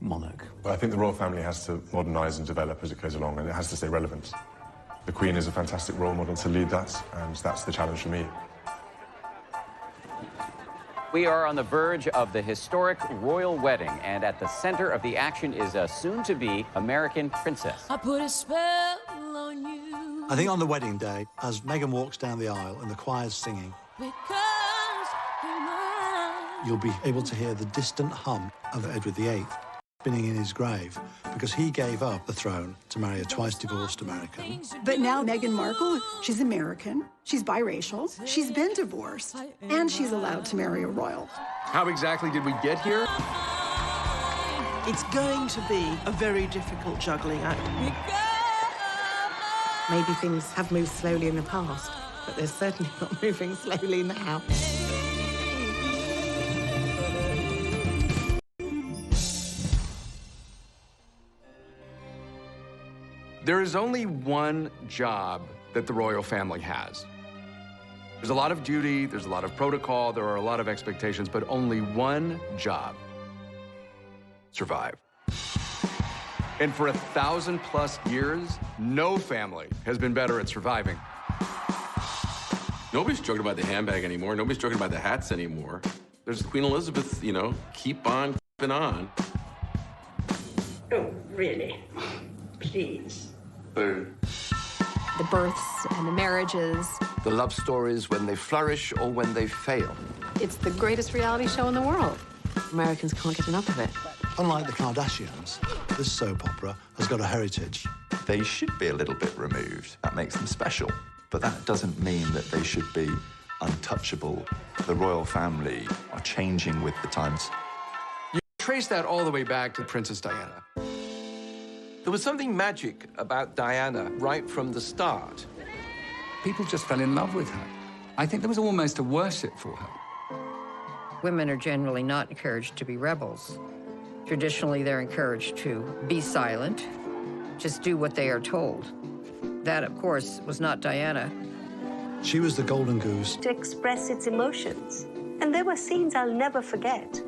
monarch? Well, I think the royal family has to modernise and develop as it goes along, and it has to stay relevant. The Queen is a fantastic role model to lead that, and that's the challenge for me. We are on the verge of the historic royal wedding, and at the center of the action is a soon-to-be American princess. I put a spell on you. I think on the wedding day, as Meghan walks down the aisle and the choir's singing, Because you're mine. you'll be able to hear the distant hum of Edward VIII spinning in his grave because he gave up the throne to marry a twice-divorced American. But now Meghan Markle, she's American, she's biracial, she's been divorced, and she's allowed to marry a royal. How exactly did we get here? It's going to be a very difficult juggling act. Maybe things have moved slowly in the past, but they're certainly not moving slowly now. There is only one job that the royal family has. There's a lot of duty, there's a lot of protocol, there are a lot of expectations, but only one job: survive. And for 1,000+ years, no family has been better at surviving. Nobody's joking about the handbag anymore. Nobody's joking about the hats anymore. There's Queen Elizabeth, you know, keep on keeping on. Oh, really? Please. Boom. The births and the marriages. The love stories when they flourish or when they fail. It's the greatest reality show in the world. Americans can't get enough of it. Unlike the Kardashians, this soap opera has got a heritage. They should be a little bit removed. That makes them special. But that doesn't mean that they should be untouchable. The royal family are changing with the times. You trace that all the way back to Princess Diana. There was something magic about Diana right from the start. People just fell in love with her. I think there was almost a worship for her. Women are generally not encouraged to be rebels. Traditionally, they're encouraged to be silent, just do what they are told. That, of course, was not Diana. She was the golden goose. To express its emotions. And there were scenes I'll never forget.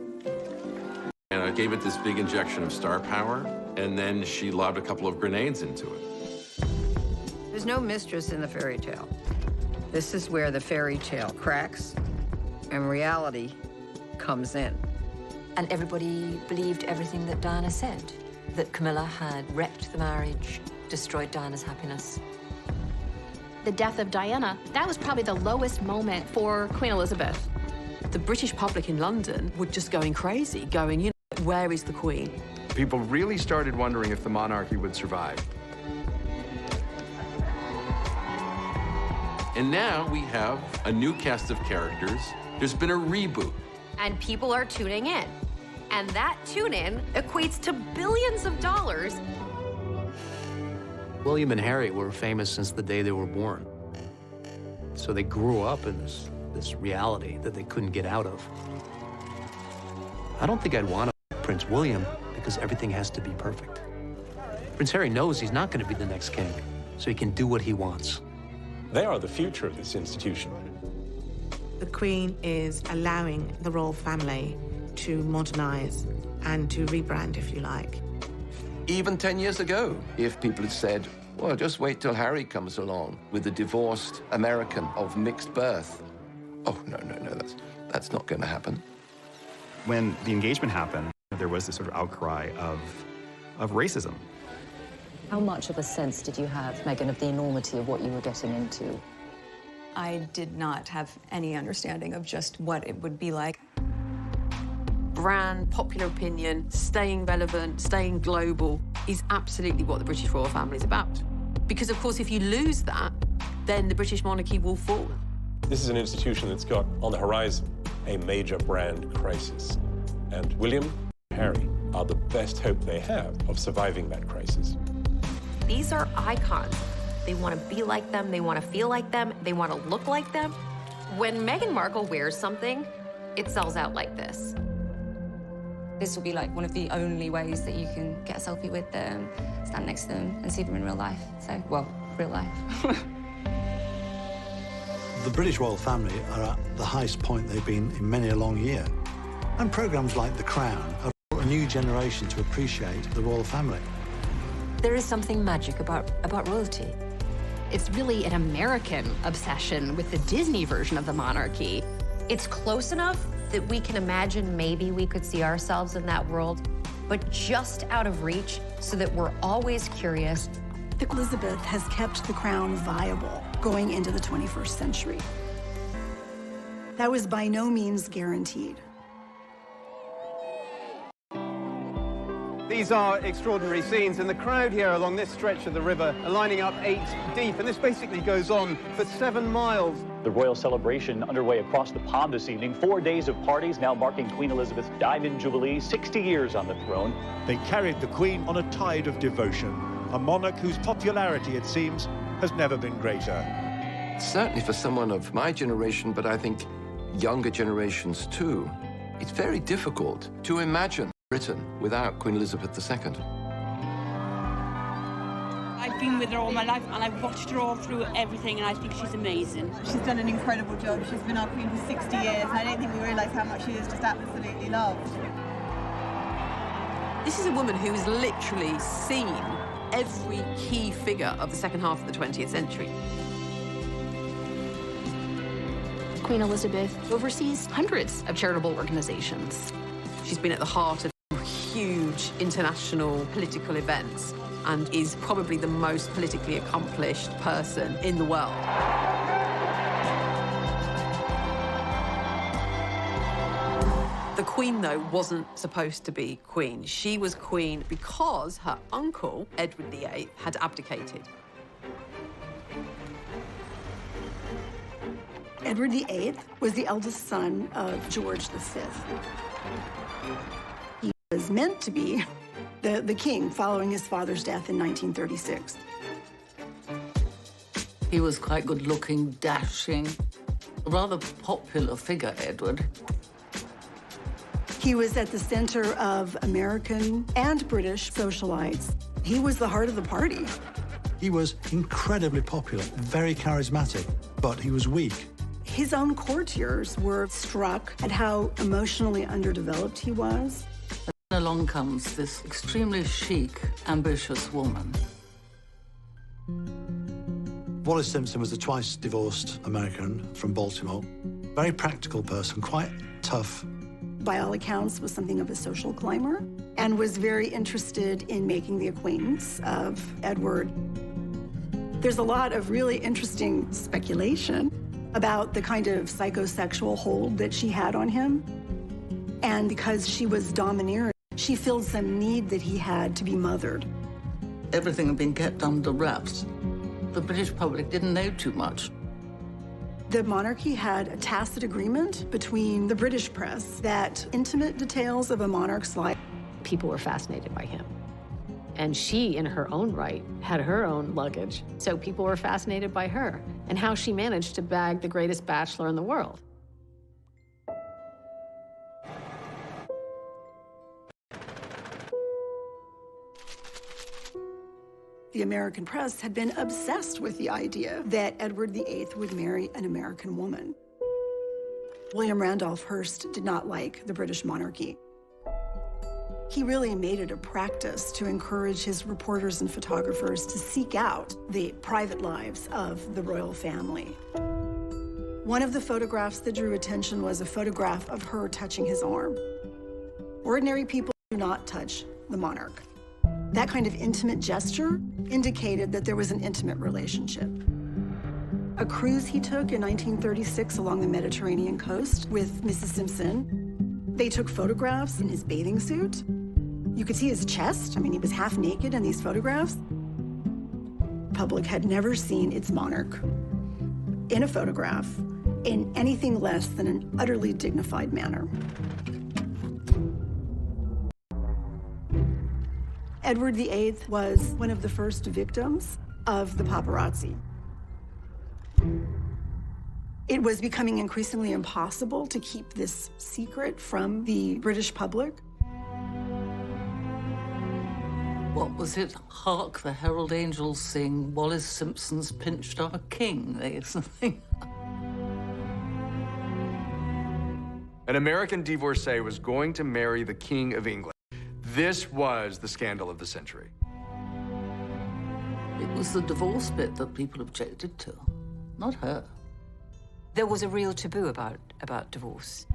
And I gave it this big injection of star power, and then she lobbed a couple of grenades into it. There's no mistress in the fairy tale. This is where the fairy tale cracks and reality comes in. And everybody believed everything that Diana said, that Camilla had wrecked the marriage, destroyed Diana's happiness. The death of Diana, that was probably the lowest moment for Queen Elizabeth. The British public in London were just going crazy, going, you know, where is the Queen? People really started wondering if the monarchy would survive. And now we have a new cast of characters. There's been a reboot. And people are tuning in. And that tune-in equates to billions of dollars. William and Harry were famous since the day they were born. So they grew up in this reality that they couldn't get out of. I don't think I'd want to Prince William because everything has to be perfect. Prince Harry knows he's not going to be the next king, so he can do what he wants. They are the future of this institution. The Queen is allowing the royal family to modernise and to rebrand, if you like. Even 10 years ago, if people had said, well, just wait till Harry comes along with a divorced American of mixed birth. Oh, no, that's not going to happen. When the engagement happened, there was this sort of outcry of racism. How much of a sense did you have, Meghan, of the enormity of what you were getting into? I did not have any understanding of just what it would be like. Brand, popular opinion, staying relevant, staying global is absolutely what the British royal family is about. Because, of course, if you lose that, then the British monarchy will fall. This is an institution that's got on the horizon a major brand crisis. And William and Harry are the best hope they have of surviving that crisis. These are icons. They want to be like them, they want to feel like them, they want to look like them. When Meghan Markle wears something, it sells out like this. This will be like one of the only ways that you can get a selfie with them, stand next to them and see them in real life. So, well, real life. The British royal family are at the highest point they've been in many a long year. And programmes like The Crown have brought an new generation to appreciate the royal family. There is something magic about royalty. It's really an American obsession with the Disney version of the monarchy. It's close enough that we can imagine maybe we could see ourselves in that world, but just out of reach so that we're always curious. Elizabeth has kept the crown viable going into the 21st century. That was by no means guaranteed. These are extraordinary scenes, and the crowd here along this stretch of the river are lining up 8 deep, and this basically goes on for 7 miles. The royal celebration underway across the pond this evening. 4 days of parties now marking Queen Elizabeth's Diamond Jubilee, 60 years on the throne. They carried the Queen on a tide of devotion, a monarch whose popularity, it seems, has never been greater. Certainly for someone of my generation, but I think younger generations too, it's very difficult to imagine Britain without Queen Elizabeth II. I've been with her all my life, and I've watched her all through everything, and I think she's amazing. She's done an incredible job. She's been our queen for 60 years, and I don't think we realise how much she is just absolutely loved. This is a woman who has literally seen every key figure of the second half of the 20th century. Queen Elizabeth oversees hundreds of charitable organizations. She's been at the heart of huge international political events and is probably the most politically accomplished person in the world. The Queen, though, wasn't supposed to be Queen. She was Queen because her uncle, Edward VIII, had abdicated. Edward VIII was the eldest son of George V. He was meant to be the king following his father's death in 1936. He was quite good-looking, dashing, a rather popular figure, Edward. He was at the center of American and British socialites. He was the heart of the party. He was incredibly popular, very charismatic, but he was weak. His own courtiers were struck at how emotionally underdeveloped he was. Along comes this extremely chic, ambitious woman. Wallis Simpson was a twice-divorced American from Baltimore. Very practical person, quite tough. By all accounts, was something of a social climber and was very interested in making the acquaintance of Edward. There's a lot of really interesting speculation about the kind of psychosexual hold that she had on him. And because she was domineering, she filled some need that he had to be mothered. Everything had been kept under wraps. The British public didn't know too much. The monarchy had a tacit agreement between the British press that intimate details of a monarch's life. People were fascinated by him. And she, in her own right, had her own luggage. So people were fascinated by her and how she managed to bag the greatest bachelor in the world. The American press had been obsessed with the idea that Edward VIII would marry an American woman. William Randolph Hearst did not like the British monarchy. He really made it a practice to encourage his reporters and photographers to seek out the private lives of the royal family. One of the photographs that drew attention was a photograph of her touching his arm. Ordinary people do not touch the monarch. That kind of intimate gesture indicated that there was an intimate relationship. A cruise he took in 1936 along the Mediterranean coast with Mrs. Simpson. They took photographs in his bathing suit. You could see his chest. I mean, he was half naked in these photographs. The public had never seen its monarch in a photograph in anything less than an utterly dignified manner. Edward VIII was one of the first victims of the paparazzi. It was becoming increasingly impossible to keep this secret from the British public. What was it? Hark the herald angels sing, Wallis Simpson's pinched our king, or something. An American divorcee was going to marry the King of England. This was the scandal of the century. It was the divorce bit that people objected to, not her. There was a real taboo about divorce.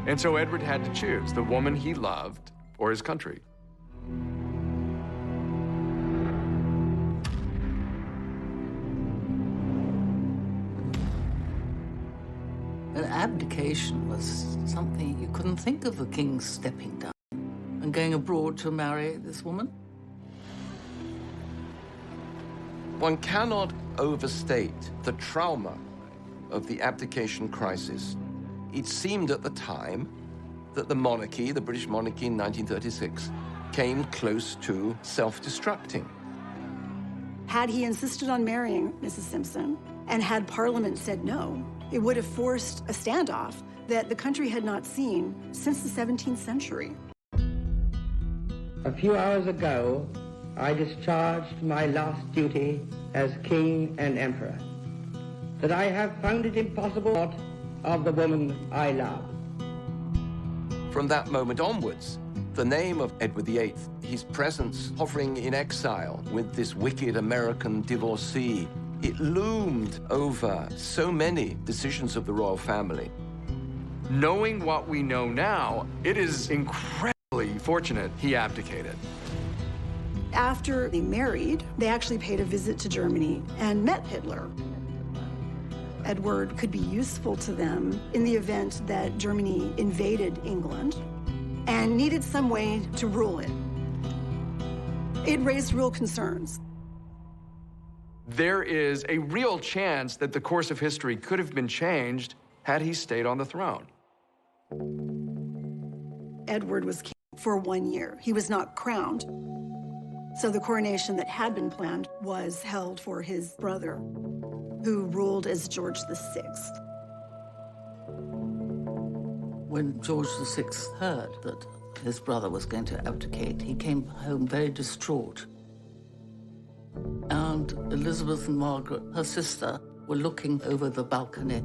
And so Edward had to choose the woman he loved or his country. An abdication was something you couldn't think of the king stepping down and going abroad to marry this woman. One cannot overstate the trauma of the abdication crisis. It seemed at the time that the monarchy, the British monarchy in 1936, came close to self-destructing. Had he insisted on marrying Mrs. Simpson, and had Parliament said no, it would have forced a standoff that the country had not seen since the 17th century. A few hours ago, I discharged my last duty as King and Emperor, that I have found it impossible of the woman I love. From that moment onwards, the name of Edward VIII, his presence hovering in exile with this wicked American divorcee, it loomed over so many decisions of the royal family. Knowing what we know now, it is incredibly fortunate he abdicated. After they married, they actually paid a visit to Germany and met Hitler. Edward could be useful to them in the event that Germany invaded England and needed some way to rule it. It raised real concerns. There is a real chance that the course of history could have been changed had he stayed on the throne. Edward was king for 1 year. He was not crowned. So the coronation that had been planned was held for his brother, who ruled as George VI. When George VI heard that his brother was going to abdicate, he came home very distraught. And Elizabeth and Margaret, her sister, were looking over the balcony.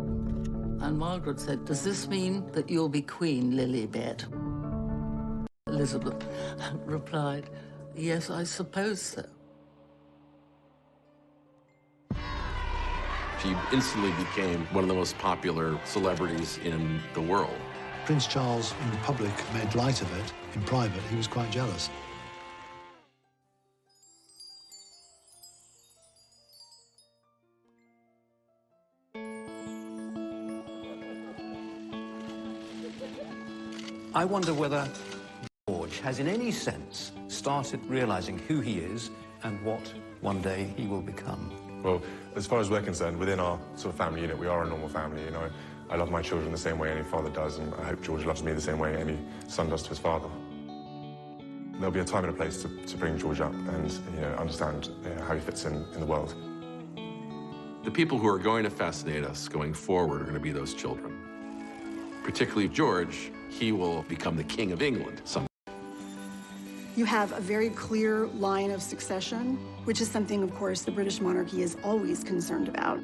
And Margaret said, "Does this mean that you'll be Queen, Lilibet?" Elizabeth replied, "Yes, I suppose so." She instantly became one of the most popular celebrities in the world. Prince Charles, in public, made light of it. In private, he was quite jealous. I wonder whether George has, in any sense, started realizing who he is and what one day he will become. Well, as far as we're concerned, within our sort of family unit, we are a normal family, you know. I love my children the same way any father does, and I hope George loves me the same way any son does to his father. There'll be a time and a place to bring George up and, you know, understand how he fits in the world. The people who are going to fascinate us going forward are going to be those children. Particularly George, he will become the King of England someday. You have a very clear line of succession, which is something, of course, the British monarchy is always concerned about.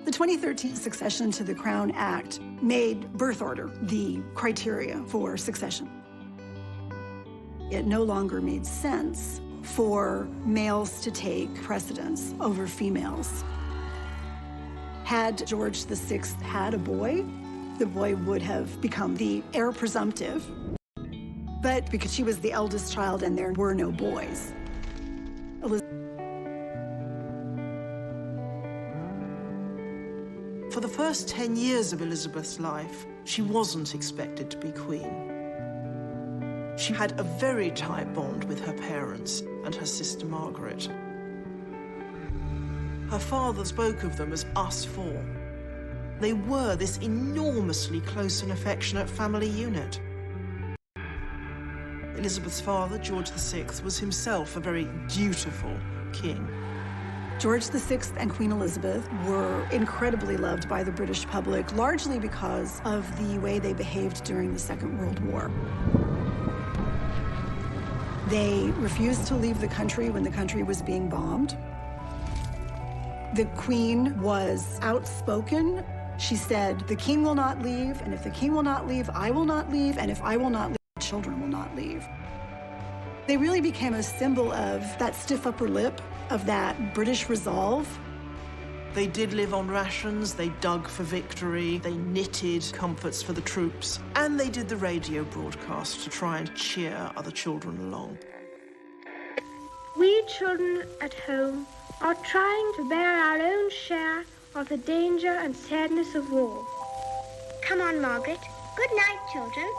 The 2013 Succession to the Crown Act made birth order the criteria for succession. It no longer made sense for males to take precedence over females. Had George VI had a boy, the boy would have become the heir presumptive. But because she was the eldest child and there were no boys, For the first 10 years of Elizabeth's life, she wasn't expected to be queen. She had a very tight bond with her parents and her sister Margaret. Her father spoke of them as us four. They were this enormously close and affectionate family unit. Elizabeth's father, George VI, was himself a very dutiful king. George VI and Queen Elizabeth were incredibly loved by the British public, largely because of the way they behaved during the Second World War. They refused to leave the country when the country was being bombed. The Queen was outspoken. She said, "The king will not leave, and if the king will not leave, I will not leave, and if I will not leave, children will not leave. They really became a symbol of that stiff upper lip, of that British resolve. They did live on rations, they dug for victory, they knitted comforts for the troops, and they did the radio broadcast to try and cheer other children along. We children at home are trying to bear our own share of the danger and sadness of war. Come on, Margaret. Good night, children.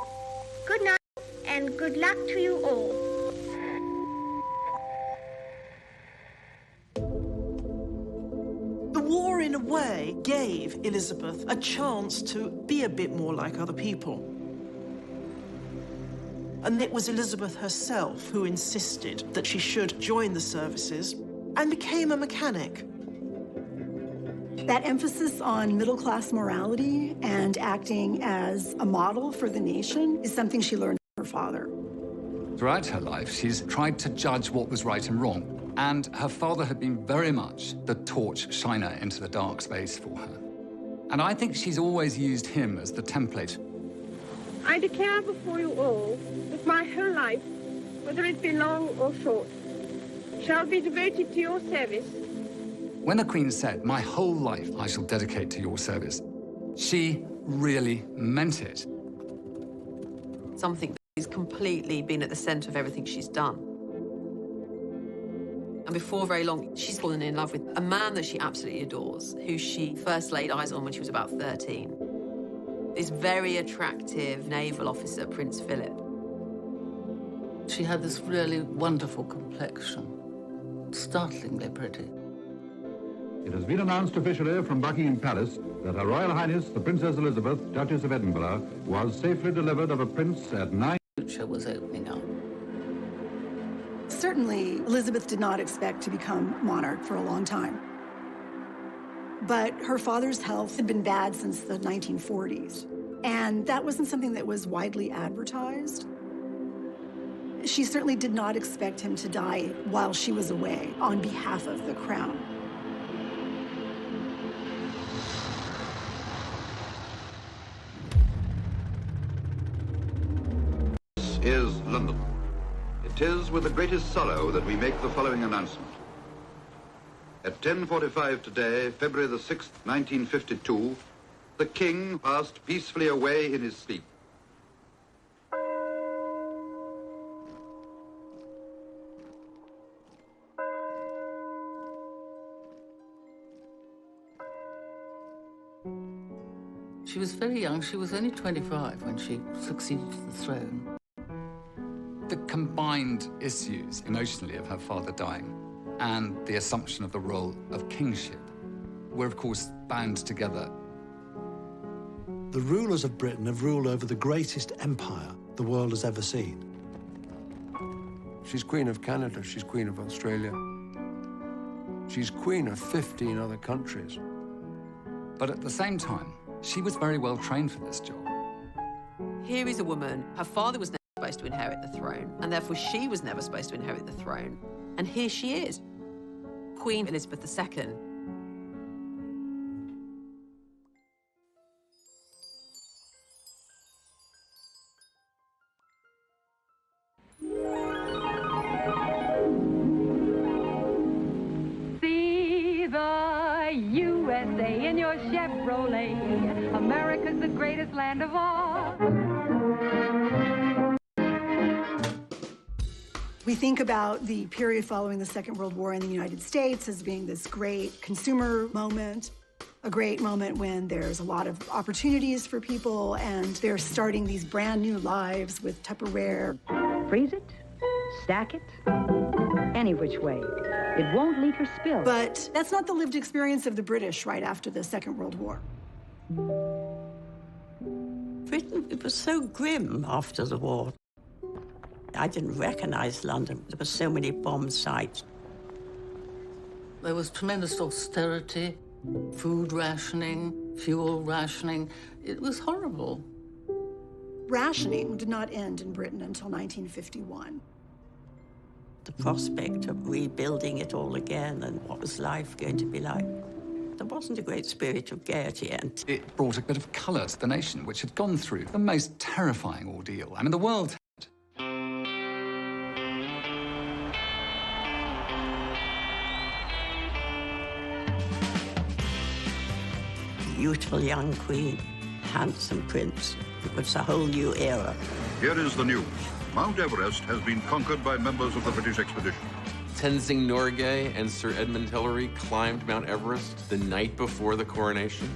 Good night, and good luck to you all. The war, in a way, gave Elizabeth a chance to be a bit more like other people. And it was Elizabeth herself who insisted that she should join the services and became a mechanic. That emphasis on middle-class morality and acting as a model for the nation is something she learned from her father. Throughout her life, she's tried to judge what was right and wrong, and her father had been very much the torch shiner into the dark space for her. And I think she's always used him as the template. I declare before you all that my whole life, whether it be long or short, shall be devoted to your service. When the Queen said, "My whole life I shall dedicate to your service," she really meant it. Something that has completely been at the centre of everything she's done. And before very long, she's fallen in love with a man that she absolutely adores, who she first laid eyes on when she was about 13. This very attractive naval officer, Prince Philip. She had this really wonderful complexion, startlingly pretty. It has been announced officially from Buckingham Palace that Her Royal Highness, the Princess Elizabeth, Duchess of Edinburgh, was safely delivered of a prince at 9. The future was opening up. Certainly, Elizabeth did not expect to become monarch for a long time. But her father's health had been bad since the 1940s, and that wasn't something that was widely advertised. She certainly did not expect him to die while she was away on behalf of the crown. This is London. It is with the greatest sorrow that we make the following announcement. At 10:45 today, February the 6th, 1952, the King passed peacefully away in his sleep. She was very young. She was only 25 when she succeeded to the throne. The combined issues emotionally of her father dying and the assumption of the role of kingship were, of course, bound together. The rulers of Britain have ruled over the greatest empire the world has ever seen. She's Queen of Canada, she's Queen of Australia. She's Queen of 15 other countries. But at the same time, she was very well trained for this job. Here is a woman, her father was never supposed to inherit the throne, and therefore she was never supposed to inherit the throne. And here she is, Queen Elizabeth II. See the USA in your Chevrolet. America's the greatest land of all. We think about the period following the Second World War in the United States as being this great consumer moment, a great moment when there's a lot of opportunities for people and they're starting these brand new lives with Tupperware. Freeze it, stack it, any which way. It won't leak or spill. But that's not the lived experience of the British right after the Second World War. Britain, it was so grim after the war. I didn't recognize London. There were so many bomb sites. There was tremendous austerity, food rationing, fuel rationing. It was horrible. Rationing did not end in Britain until 1951. The prospect of rebuilding it all again and what was life going to be like. There wasn't a great spirit of gaiety, and it brought a bit of colour to the nation, which had gone through the most terrifying ordeal. I mean, the world beautiful young queen, handsome prince. It was a whole new era. Here is the news. Mount Everest has been conquered by members of the British expedition. Tenzing Norgay and Sir Edmund Hillary climbed Mount Everest the night before the coronation.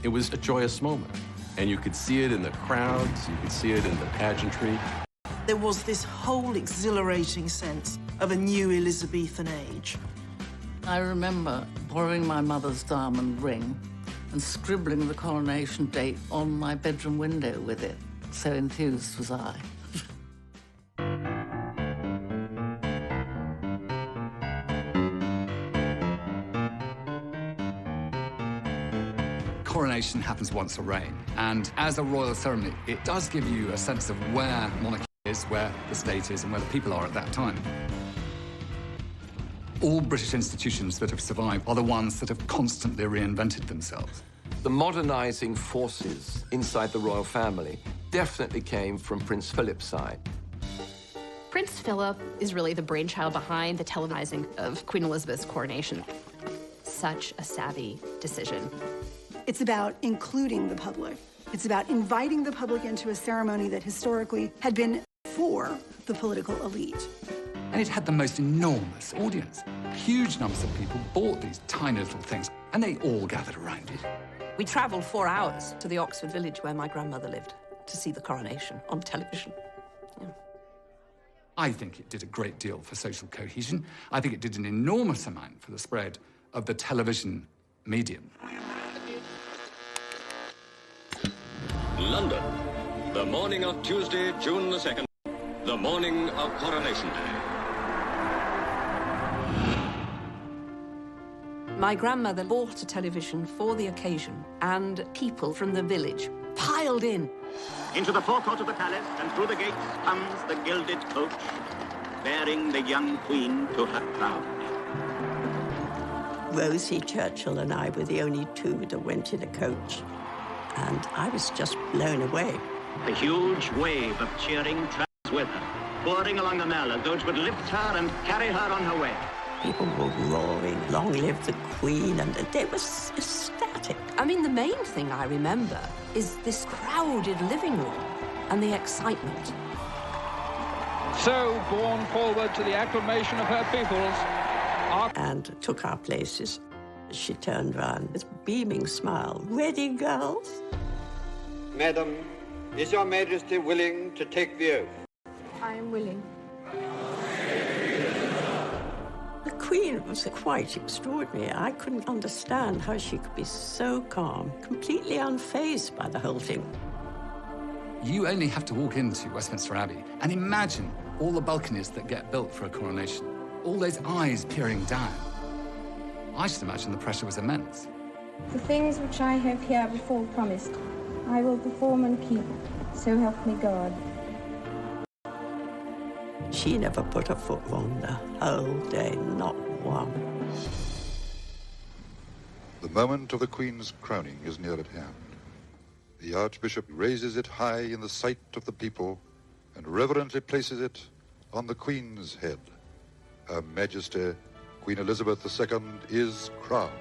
It was a joyous moment, and you could see it in the crowds, you could see it in the pageantry. There was this whole exhilarating sense of a new Elizabethan age. I remember borrowing my mother's diamond ring and scribbling the coronation date on my bedroom window with it. So enthused was I. Coronation happens once a reign, and as a royal ceremony, it does give you a sense of where monarchy is, where the state is, and where the people are at that time. All British institutions that have survived are the ones that have constantly reinvented themselves. The modernizing forces inside the royal family definitely came from Prince Philip's side. Prince Philip is really the brainchild behind the televising of Queen Elizabeth's coronation. Such a savvy decision. It's about including the public. It's about inviting the public into a ceremony that historically had been for the political elite. And it had the most enormous audience. Huge numbers of people bought these tiny little things, and they all gathered around it. We travelled 4 hours to the Oxford village where my grandmother lived to see the coronation on television. Yeah. I think it did a great deal for social cohesion. I think it did an enormous amount for the spread of the television medium. London, the morning of Tuesday, June the 2nd, the morning of Coronation Day. My grandmother bought a television for the occasion, and people from the village piled in. Into the forecourt of the palace and through the gates comes the gilded coach, bearing the young queen to her crown. Rosie Churchill and I were the only two that went in a coach, and I was just blown away. The huge wave of cheering travels with her, pouring along the Mall as though it would lift her and carry her on her way. People were roaring, "Long live the Queen," and they were ecstatic. I mean, the main thing I remember is this crowded living room and the excitement. So, borne forward to the acclamation of her peoples, and took our places. She turned round with a beaming smile. "Ready, girls?" Madam, is your Majesty willing to take the oath? I am willing. The Queen was quite extraordinary. I couldn't understand how she could be so calm, completely unfazed by the whole thing. You only have to walk into Westminster Abbey and imagine all the balconies that get built for a coronation, all those eyes peering down. I should imagine the pressure was immense. The things which I have here before promised, I will perform and keep, so help me God. She never put her foot wrong the whole day, not one. The moment of the Queen's crowning is near at hand. The Archbishop raises it high in the sight of the people and reverently places it on the Queen's head. Her Majesty, Queen Elizabeth II, is crowned.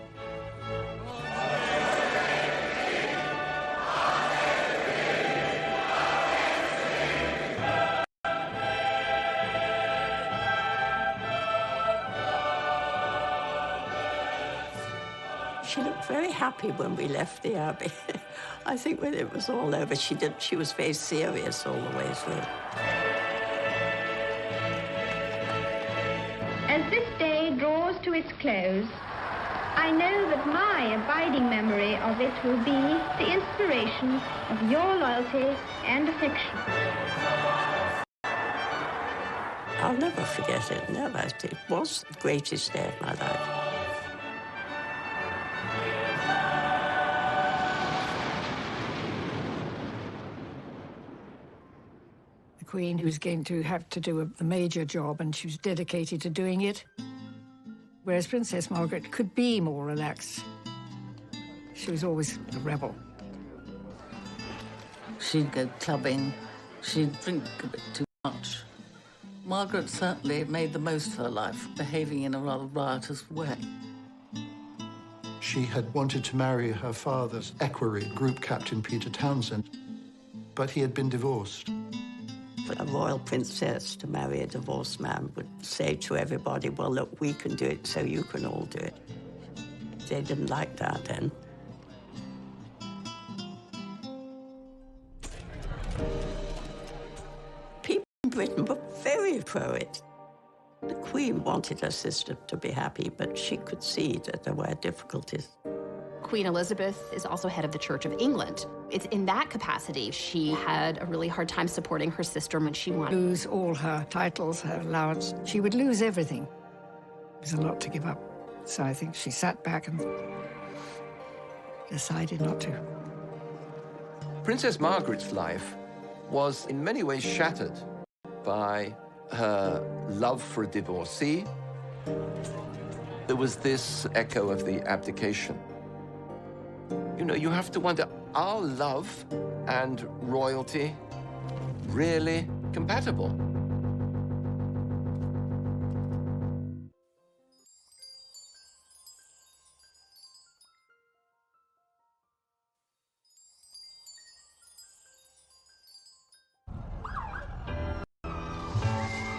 She looked very happy when we left the Abbey. I think when it was all over, she was very serious all the way through. As this day draws to its close, I know that my abiding memory of it will be the inspiration of your loyalty and affection. I'll never forget it, never. It was the greatest day of my life. Queen who was going to have to do a major job, and she was dedicated to doing it. Whereas Princess Margaret could be more relaxed. She was always a rebel. She'd go clubbing. She'd drink a bit too much. Margaret certainly made the most of her life, behaving in a rather riotous way. She had wanted to marry her father's equerry, Group Captain Peter Townsend, but he had been divorced. For a royal princess to marry a divorced man would say to everybody, well, look, we can do it, so you can all do it. They didn't like that then. People in Britain were very pro it. The Queen wanted her sister to be happy, but she could see that there were difficulties. Queen Elizabeth is also head of the Church of England. It's in that capacity she had a really hard time supporting her sister when she wanted. Lose all her titles, her allowance. She would lose everything. It was a lot to give up. So I think she sat back and decided not to. Princess Margaret's life was in many ways shattered by her love for a divorcee. There was this echo of the abdication. You know, you have to wonder, are love and royalty really compatible?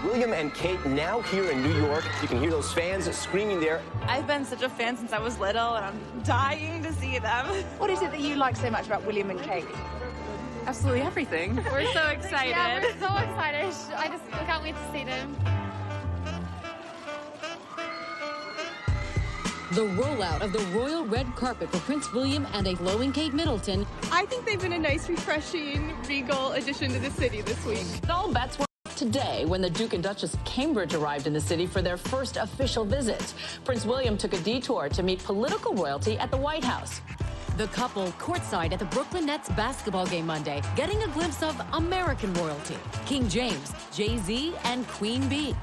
William and Kate now here in New York. You can hear those fans screaming there. I've been such a fan since I was little, and I'm dying to see them. What is it that you like so much about William and Kate? Absolutely everything. We're so excited. Yeah, we're so excited. I can't wait to see them. The rollout of the royal red carpet for Prince William and a glowing Kate Middleton. I think they've been a nice, refreshing, regal addition to the city this week. All bets were today when the Duke and Duchess of Cambridge arrived in the city for their first official visit. Prince William took a detour to meet political royalty at the White House. The couple courtside at the Brooklyn Nets basketball game Monday, getting a glimpse of American royalty. King James, Jay-Z, and Queen Bee.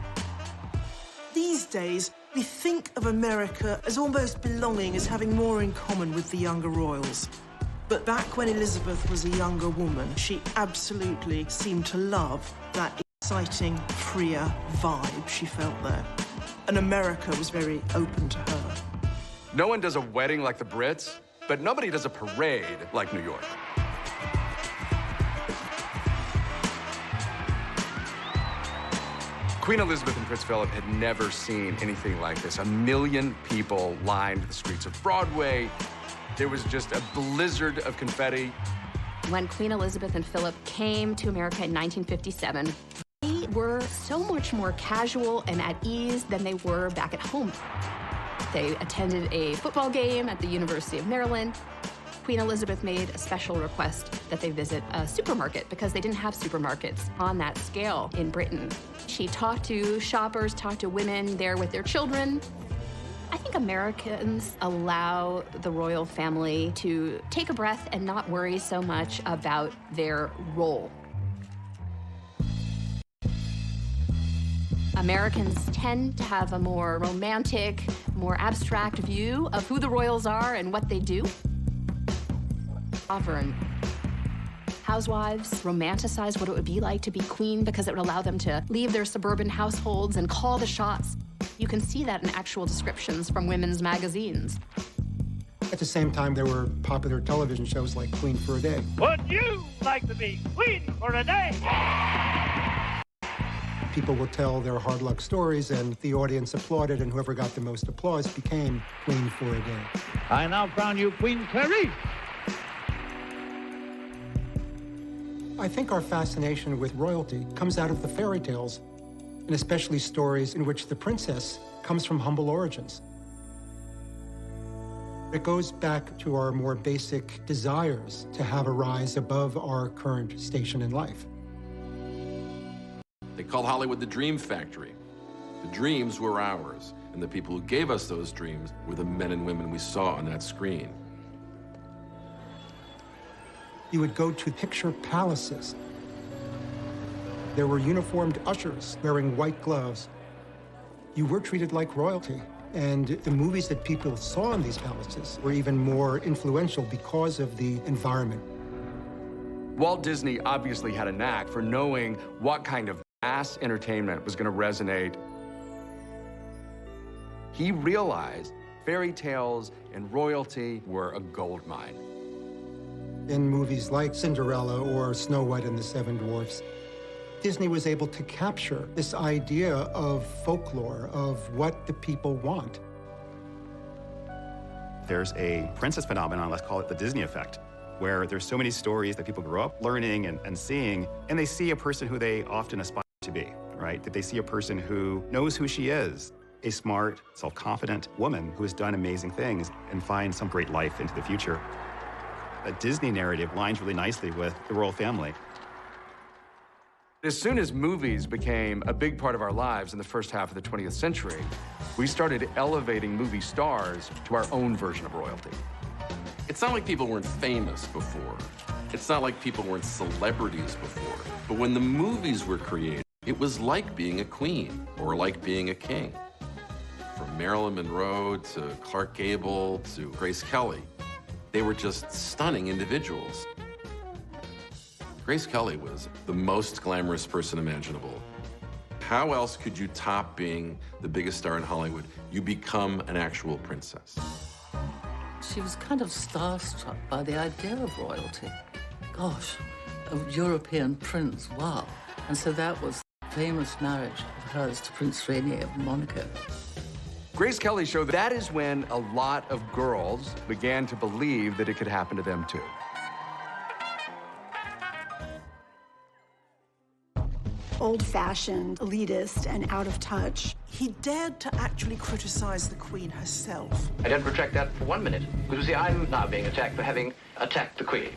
These days, we think of America as almost belonging, as having more in common with the younger royals. But back when Elizabeth was a younger woman, she absolutely seemed to love that exciting, freer vibe she felt there. And America was very open to her. No one does a wedding like the Brits, but nobody does a parade like New York. Queen Elizabeth and Prince Philip had never seen anything like this. 1 million people lined the streets of Broadway. There was just a blizzard of confetti. When Queen Elizabeth and Philip came to America in 1957, they were so much more casual and at ease than they were back at home. They attended a football game at the University of Maryland. Queen Elizabeth made a special request that they visit a supermarket because they didn't have supermarkets on that scale in Britain. She talked to shoppers, talked to women there with their children. I think Americans allow the royal family to take a breath and not worry so much about their role. Americans tend to have a more romantic, more abstract view of who the royals are and what they do. Sovereign housewives romanticize what it would be like to be queen because it would allow them to leave their suburban households and call the shots. You can see that in actual descriptions from women's magazines. At the same time, there were popular television shows like Queen for a Day. Would you like to be queen for a day? People would tell their hard luck stories, and the audience applauded, and whoever got the most applause became queen for a day. I now crown you Queen Clarice. I think our fascination with royalty comes out of the fairy tales, and especially stories in which the princess comes from humble origins. It goes back to our more basic desires to have a rise above our current station in life. They called Hollywood the Dream Factory. The dreams were ours, and the people who gave us those dreams were the men and women we saw on that screen. You would go to picture palaces. There were uniformed ushers wearing white gloves. You were treated like royalty. And the movies that people saw in these palaces were even more influential because of the environment. Walt Disney obviously had a knack for knowing what kind of mass entertainment was going to resonate. He realized fairy tales and royalty were a gold mine. In movies like Cinderella or Snow White and the Seven Dwarfs, Disney was able to capture this idea of folklore, of what the people want. There's a princess phenomenon, let's call it the Disney effect, where there's so many stories that people grow up learning and seeing, and they see a person who they often aspire to be, right? That they see a person who knows who she is, a smart, self-confident woman who has done amazing things and finds some great life into the future. A Disney narrative lines really nicely with the royal family. As soon as movies became a big part of our lives in the first half of the 20th century, we started elevating movie stars to our own version of royalty. It's not like people weren't famous before. It's not like people weren't celebrities before. But when the movies were created, it was like being a queen or like being a king. From Marilyn Monroe to Clark Gable to Grace Kelly, they were just stunning individuals. Grace Kelly was the most glamorous person imaginable. How else could you top being the biggest star in Hollywood? You become an actual princess. She was kind of starstruck by the idea of royalty. Gosh, a European prince, wow. And so that was the famous marriage of hers to Prince Rainier of Monaco. Grace Kelly showed that is when a lot of girls began to believe that it could happen to them too. Old-fashioned, elitist, and out of touch. He dared to actually criticize the Queen herself. I don't retract that for 1 minute. Because you see, I'm now being attacked for having attacked the Queen.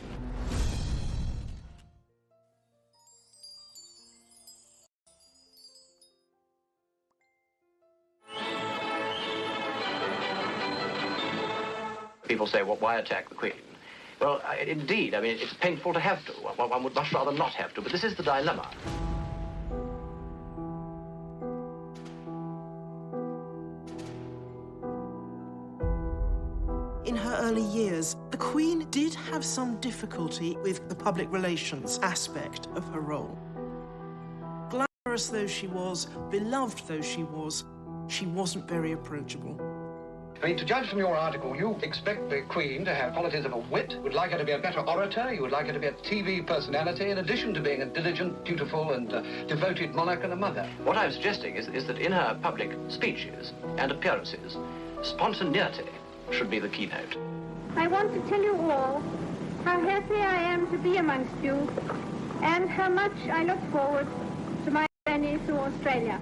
People say, well, why attack the Queen? Well, indeed, I mean, it's painful to have to. One would much rather not have to, but this is the dilemma. In her early years, the Queen did have some difficulty with the public relations aspect of her role. Glamorous though she was, beloved though she wasn't very approachable. I mean, to judge from your article, you expect the Queen to have qualities of a wit, would like her to be a better orator, you would like her to be a TV personality, in addition to being a diligent, dutiful, and devoted monarch and a mother. What I'm suggesting is that in her public speeches and appearances, spontaneity should be the keynote. I want to tell you all how happy I am to be amongst you and how much I look forward to my journey through Australia.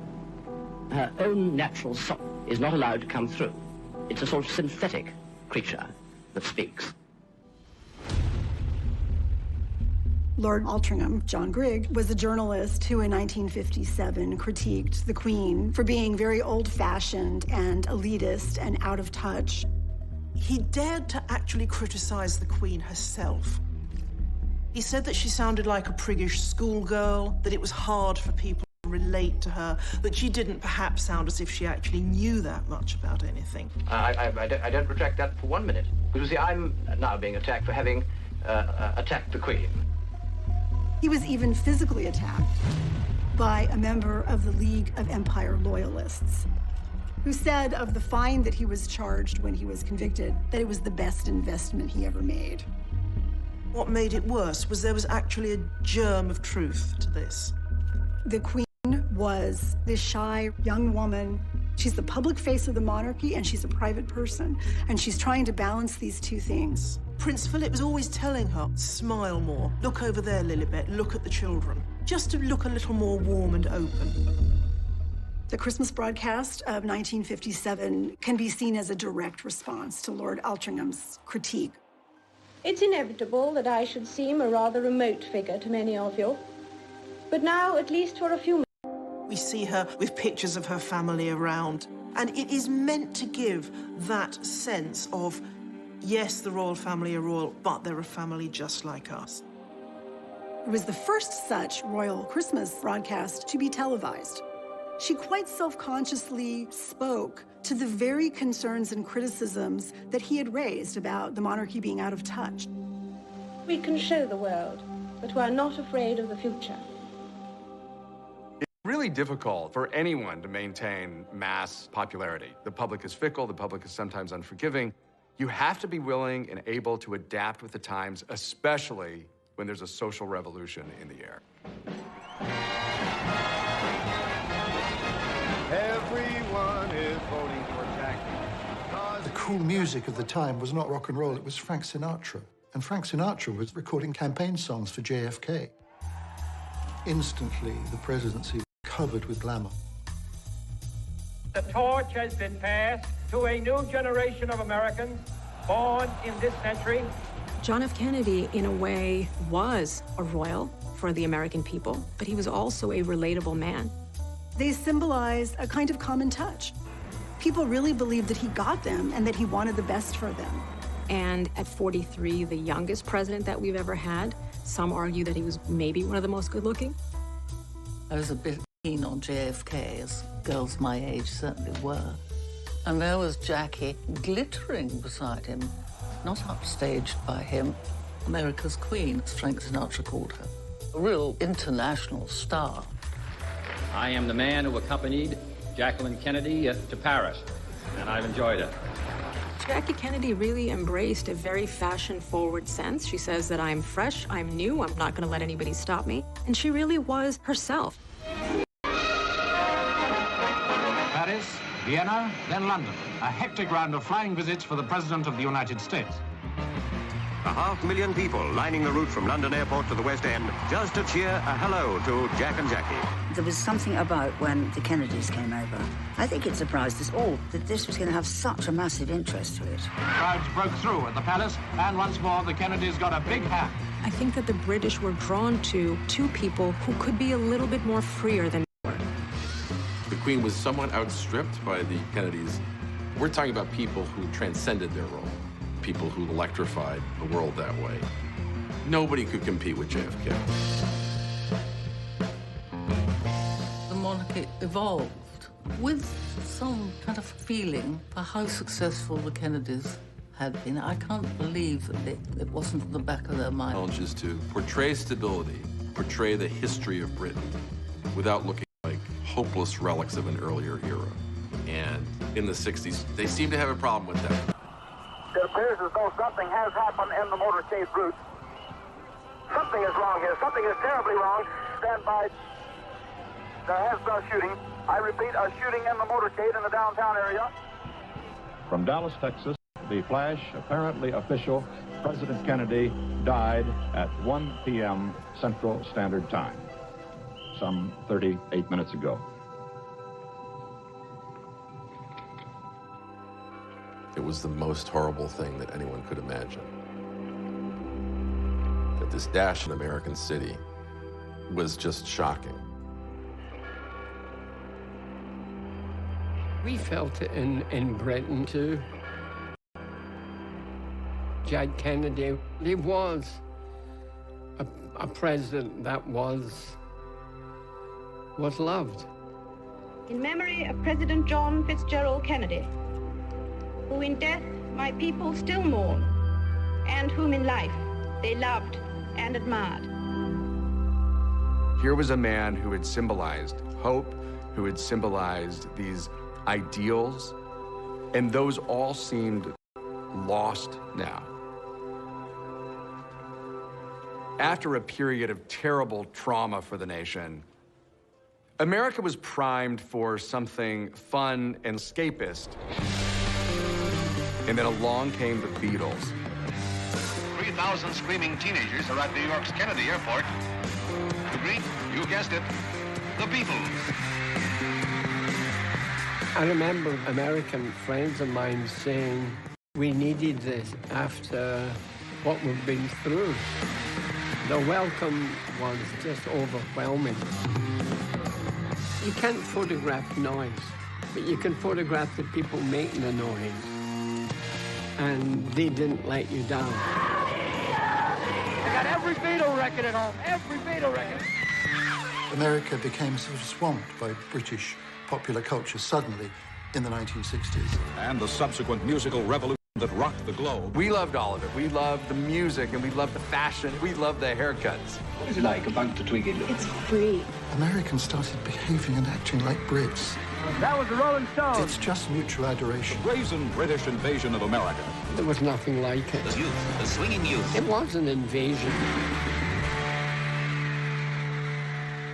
Her own natural soul is not allowed to come through. It's a sort of synthetic creature that speaks. Lord Altrincham, John Grigg, was a journalist who in 1957 critiqued the Queen for being very old-fashioned and elitist and out of touch. He dared to actually criticize the Queen herself. He said that she sounded like a priggish schoolgirl, that it was hard for people to relate to her, that she didn't perhaps sound as if she actually knew that much about anything. I don't retract that for 1 minute. Because you see, I'm now being attacked for having attacked the Queen. He was even physically attacked by a member of the League of Empire Loyalists, who said of the fine that he was charged when he was convicted that it was the best investment he ever made. What made it worse was there was actually a germ of truth to this. The Queen was this shy young woman. She's the public face of the monarchy and she's a private person. And she's trying to balance these two things. Prince Philip was always telling her, smile more, look over there, Lilibet, look at the children. Just to look a little more warm and open. The Christmas broadcast of 1957 can be seen as a direct response to Lord Altrincham's critique. It's inevitable that I should seem a rather remote figure to many of you. But now, at least for a few minutes, we see her with pictures of her family around. And it is meant to give that sense of, yes, the royal family are royal, but they're a family just like us. It was the first such royal Christmas broadcast to be televised. She quite self-consciously spoke to the very concerns and criticisms that he had raised about the monarchy being out of touch. we can show the world that we are not afraid of the future. Really difficult for anyone to maintain mass popularity. The public is fickle, the public is sometimes unforgiving. You have to be willing and able to adapt with the times, especially when there's a social revolution in the air. Everyone is voting for Jackie. The cool music of the time was not rock and roll, it was Frank Sinatra. And Frank Sinatra was recording campaign songs for JFK. Instantly, the presidency was covered with glamour. The torch has been passed to a new generation of Americans born in this century. John F. Kennedy, in a way, was a royal for the American people, but he was also a relatable man. They symbolized a kind of common touch. People really believed that he got them and that he wanted the best for them. And at 43, the youngest president that we've ever had, some argue that he was maybe one of the most good-looking. I was a bit keen on JFK, as girls my age certainly were. And there was Jackie glittering beside him, not upstaged by him. America's Queen, as Frank Sinatra called her. A real international star. I am the man who accompanied Jacqueline Kennedy to Paris, and I've enjoyed it. Jackie Kennedy really embraced a very fashion-forward sense. She says that I'm fresh, I'm new, I'm not going to let anybody stop me. And she really was herself. Paris, Vienna, then London. A hectic round of flying visits for the President of the United States. 500,000 people lining the route from London Airport to the West End just to cheer a hello to Jack and Jackie. There was something about when the Kennedys came over. I think it surprised us all that this was going to have such a massive interest to it. Crowds broke through at the palace, and once more the Kennedys got a big hand. I think that the British were drawn to two people who could be a little bit more freer than they were. The Queen was somewhat outstripped by the Kennedys. We're talking about people who transcended their role, people who electrified the world that way. Nobody could compete with JFK. The monarchy evolved with some kind of feeling for how successful the Kennedys had been. I can't believe that it wasn't in the back of their mind. Challenges to portray stability, portray the history of Britain without looking like hopeless relics of an earlier era. And in the 60s, they seemed to have a problem with that. It appears as though something has happened in the motorcade route. Something is wrong here. Something is terribly wrong. Stand by. There has been a shooting. I repeat, a shooting in the motorcade in the downtown area. From Dallas, Texas, the flash, apparently official, President Kennedy died at 1 p.m. Central Standard Time, some 38 minutes ago. It was the most horrible thing that anyone could imagine. That this dash in American City was just shocking. We felt it in Britain too. Jack Kennedy, he was a president that was loved. In memory of President John Fitzgerald Kennedy, who in death my people still mourn, and whom in life they loved and admired. Here was a man who had symbolized hope, who had symbolized these ideals, and those all seemed lost now. After a period of terrible trauma for the nation, America was primed for something fun and escapist. And then along came the Beatles. 3,000 screaming teenagers are at New York's Kennedy Airport to greet, you guessed it, the Beatles. I remember American friends of mine saying, we needed this after what we've been through. The welcome was just overwhelming. You can't photograph noise, but you can photograph the people making the noise. And they didn't let you down. They got every Beatle record at home, every Beatle record. America became sort of swamped by British popular culture suddenly in the 1960s. And the subsequent musical revolution. that rocked the globe. We loved all of it. We loved the music, and we loved the fashion. We loved the haircuts. What is it like, a bunk to twig into? It's free. Americans started behaving and acting like Brits. That was the Rolling Stones. It's just mutual adoration. The brazen British invasion of America. There was nothing like it. The youth, the swinging youth. It was an invasion.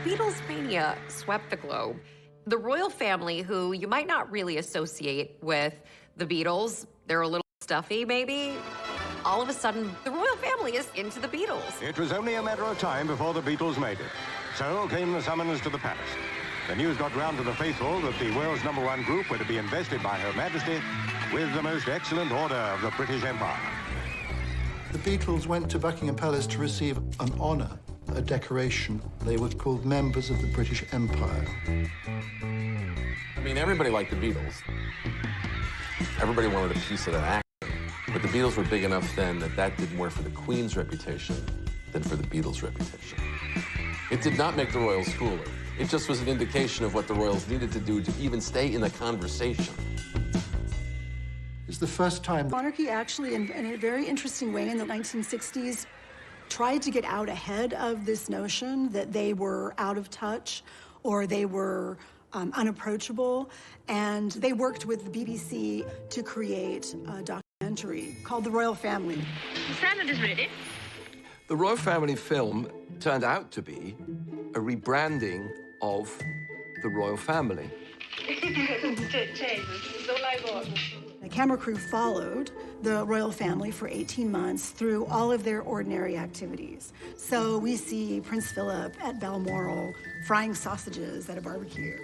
Beatles mania swept the globe. The royal family, who you might not really associate with the Beatles, they're a little stuffy, maybe. All of a sudden, the royal family is into the Beatles. It was only a matter of time before the Beatles made it. So came the summons to the palace. The news got round to the faithful that the world's #1 group were to be invested by Her Majesty with the most excellent order of the British Empire. The Beatles went to Buckingham Palace to receive an honour, a decoration. They were called members of the British Empire. I mean, everybody liked the Beatles. Everybody wanted a piece of that action. But the Beatles were big enough then that did more for the Queen's reputation than for the Beatles' reputation. It did not make the royals cooler. It just was an indication of what the royals needed to do to even stay in the conversation. It's the first time... Monarchy actually, in a very interesting way, in the 1960s, tried to get out ahead of this notion that they were out of touch or they were unapproachable, and they worked with the BBC to create a documentary called The Royal Family. The salad is ready. The Royal Family film turned out to be a rebranding of the royal family. The camera crew followed the royal family for 18 months through all of their ordinary activities. So we see Prince Philip at Balmoral frying sausages at a barbecue.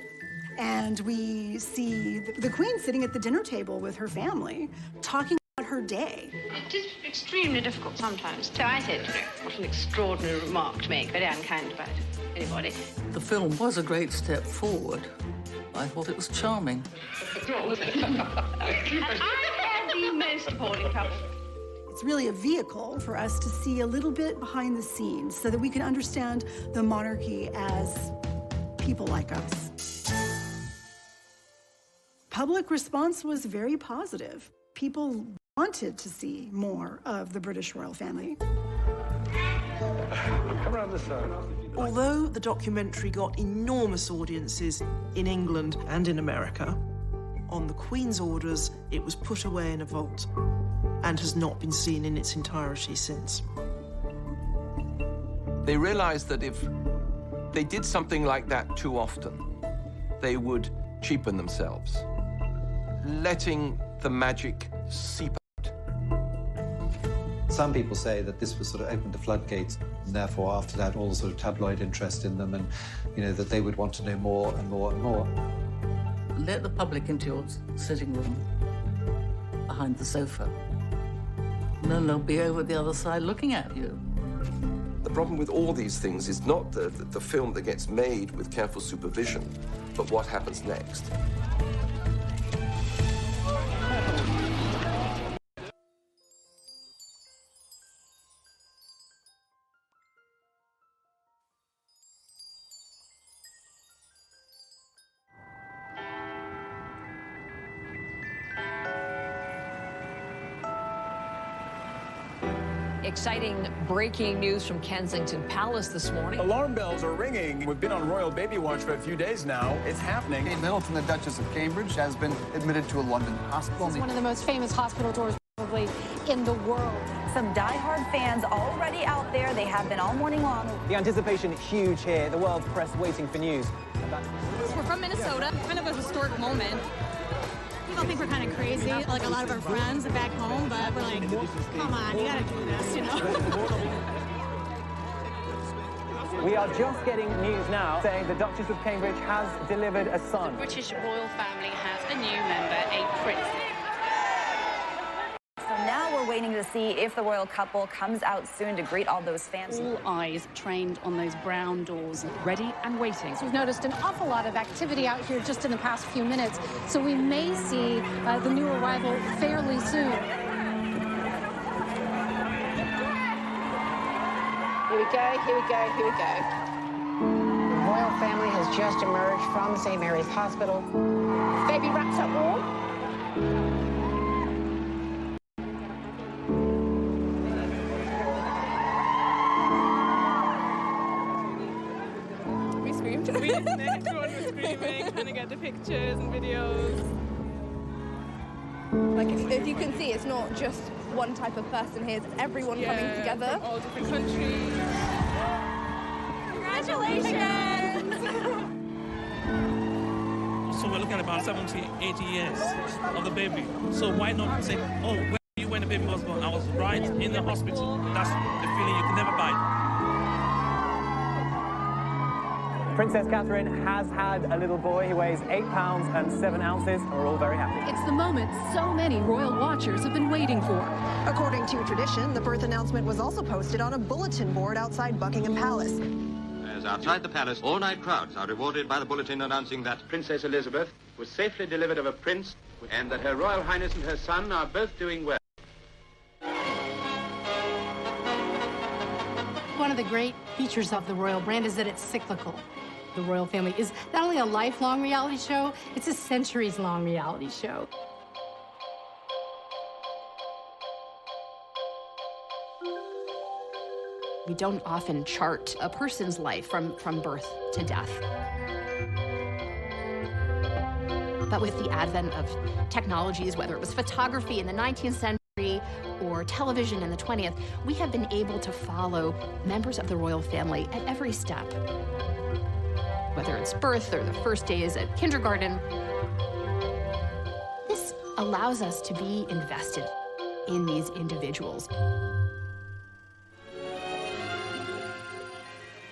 And we see the Queen sitting at the dinner table with her family, talking about her day. It is extremely difficult sometimes. So I said, what an extraordinary remark to make, very unkind about anybody. The film was a great step forward. I thought it was charming. And I am the most appalling couple. It's really a vehicle for us to see a little bit behind the scenes so that we can understand the monarchy as people like us. Public response was very positive. People wanted to see more of the British royal family. Come around this side. Although the documentary got enormous audiences in England and in America, on the Queen's orders, it was put away in a vault and has not been seen in its entirety since. They realized that if they did something like that too often, they would cheapen themselves, letting the magic seep out. Some people say that this was sort of opened the floodgates, and therefore after that all the sort of tabloid interest in them, and that they would want to know more and more and more. Let the public into your sitting room behind the sofa. And then they'll be over the other side looking at you. The problem with all these things is not the film that gets made with careful supervision, but what happens next. Exciting breaking news from Kensington Palace this morning. Alarm bells are ringing. We've been on royal baby watch for a few days now. It's happening. Kate Middleton, the Duchess of Cambridge, has been admitted to a London hospital. It's one of the most famous hospital tours probably in the world. Some die-hard fans already out there. They have been all morning long. The anticipation huge here. The world's press waiting for news. We're from Minnesota. Kind of a historic moment. People think we're kind of crazy, like a lot of our friends back home, but we're like, come on, you gotta do this, We are just getting news now saying the Duchess of Cambridge has delivered a son. The British royal family has a new member, a prince. So now we're waiting to see if the royal couple comes out soon to greet all those fans. All eyes trained on those brown doors, ready and waiting. So we've noticed an awful lot of activity out here just in the past few minutes, so we may see the new arrival fairly soon. Here we go, here we go, here we go. The royal family has just emerged from St. Mary's Hospital. Baby wraps up warm. pictures and videos. Like, if you can see, it's not just one type of person here, it's everyone coming together. From all different countries. Congratulations! So we're looking at about 70, 80 years of the baby. So why not say, oh, where were you when the baby was born? I was right in the hospital. That's the feeling you can never buy. Princess Catherine has had a little boy. He weighs 8 pounds and 7 ounces, and we're all very happy. It's the moment so many royal watchers have been waiting for. According to tradition, the birth announcement was also posted on a bulletin board outside Buckingham Palace. As outside the palace, all-night crowds are rewarded by the bulletin announcing that Princess Elizabeth was safely delivered of a prince and that Her Royal Highness and her son are both doing well. One of the great features of the royal brand is that it's cyclical. The royal family is not only a lifelong reality show, it's a centuries-long reality show. We don't often chart a person's life from birth to death. But with the advent of technologies, whether it was photography in the 19th century or television in the 20th, we have been able to follow members of the royal family at every step. Whether it's birth or the first days at kindergarten, this allows us to be invested in these individuals.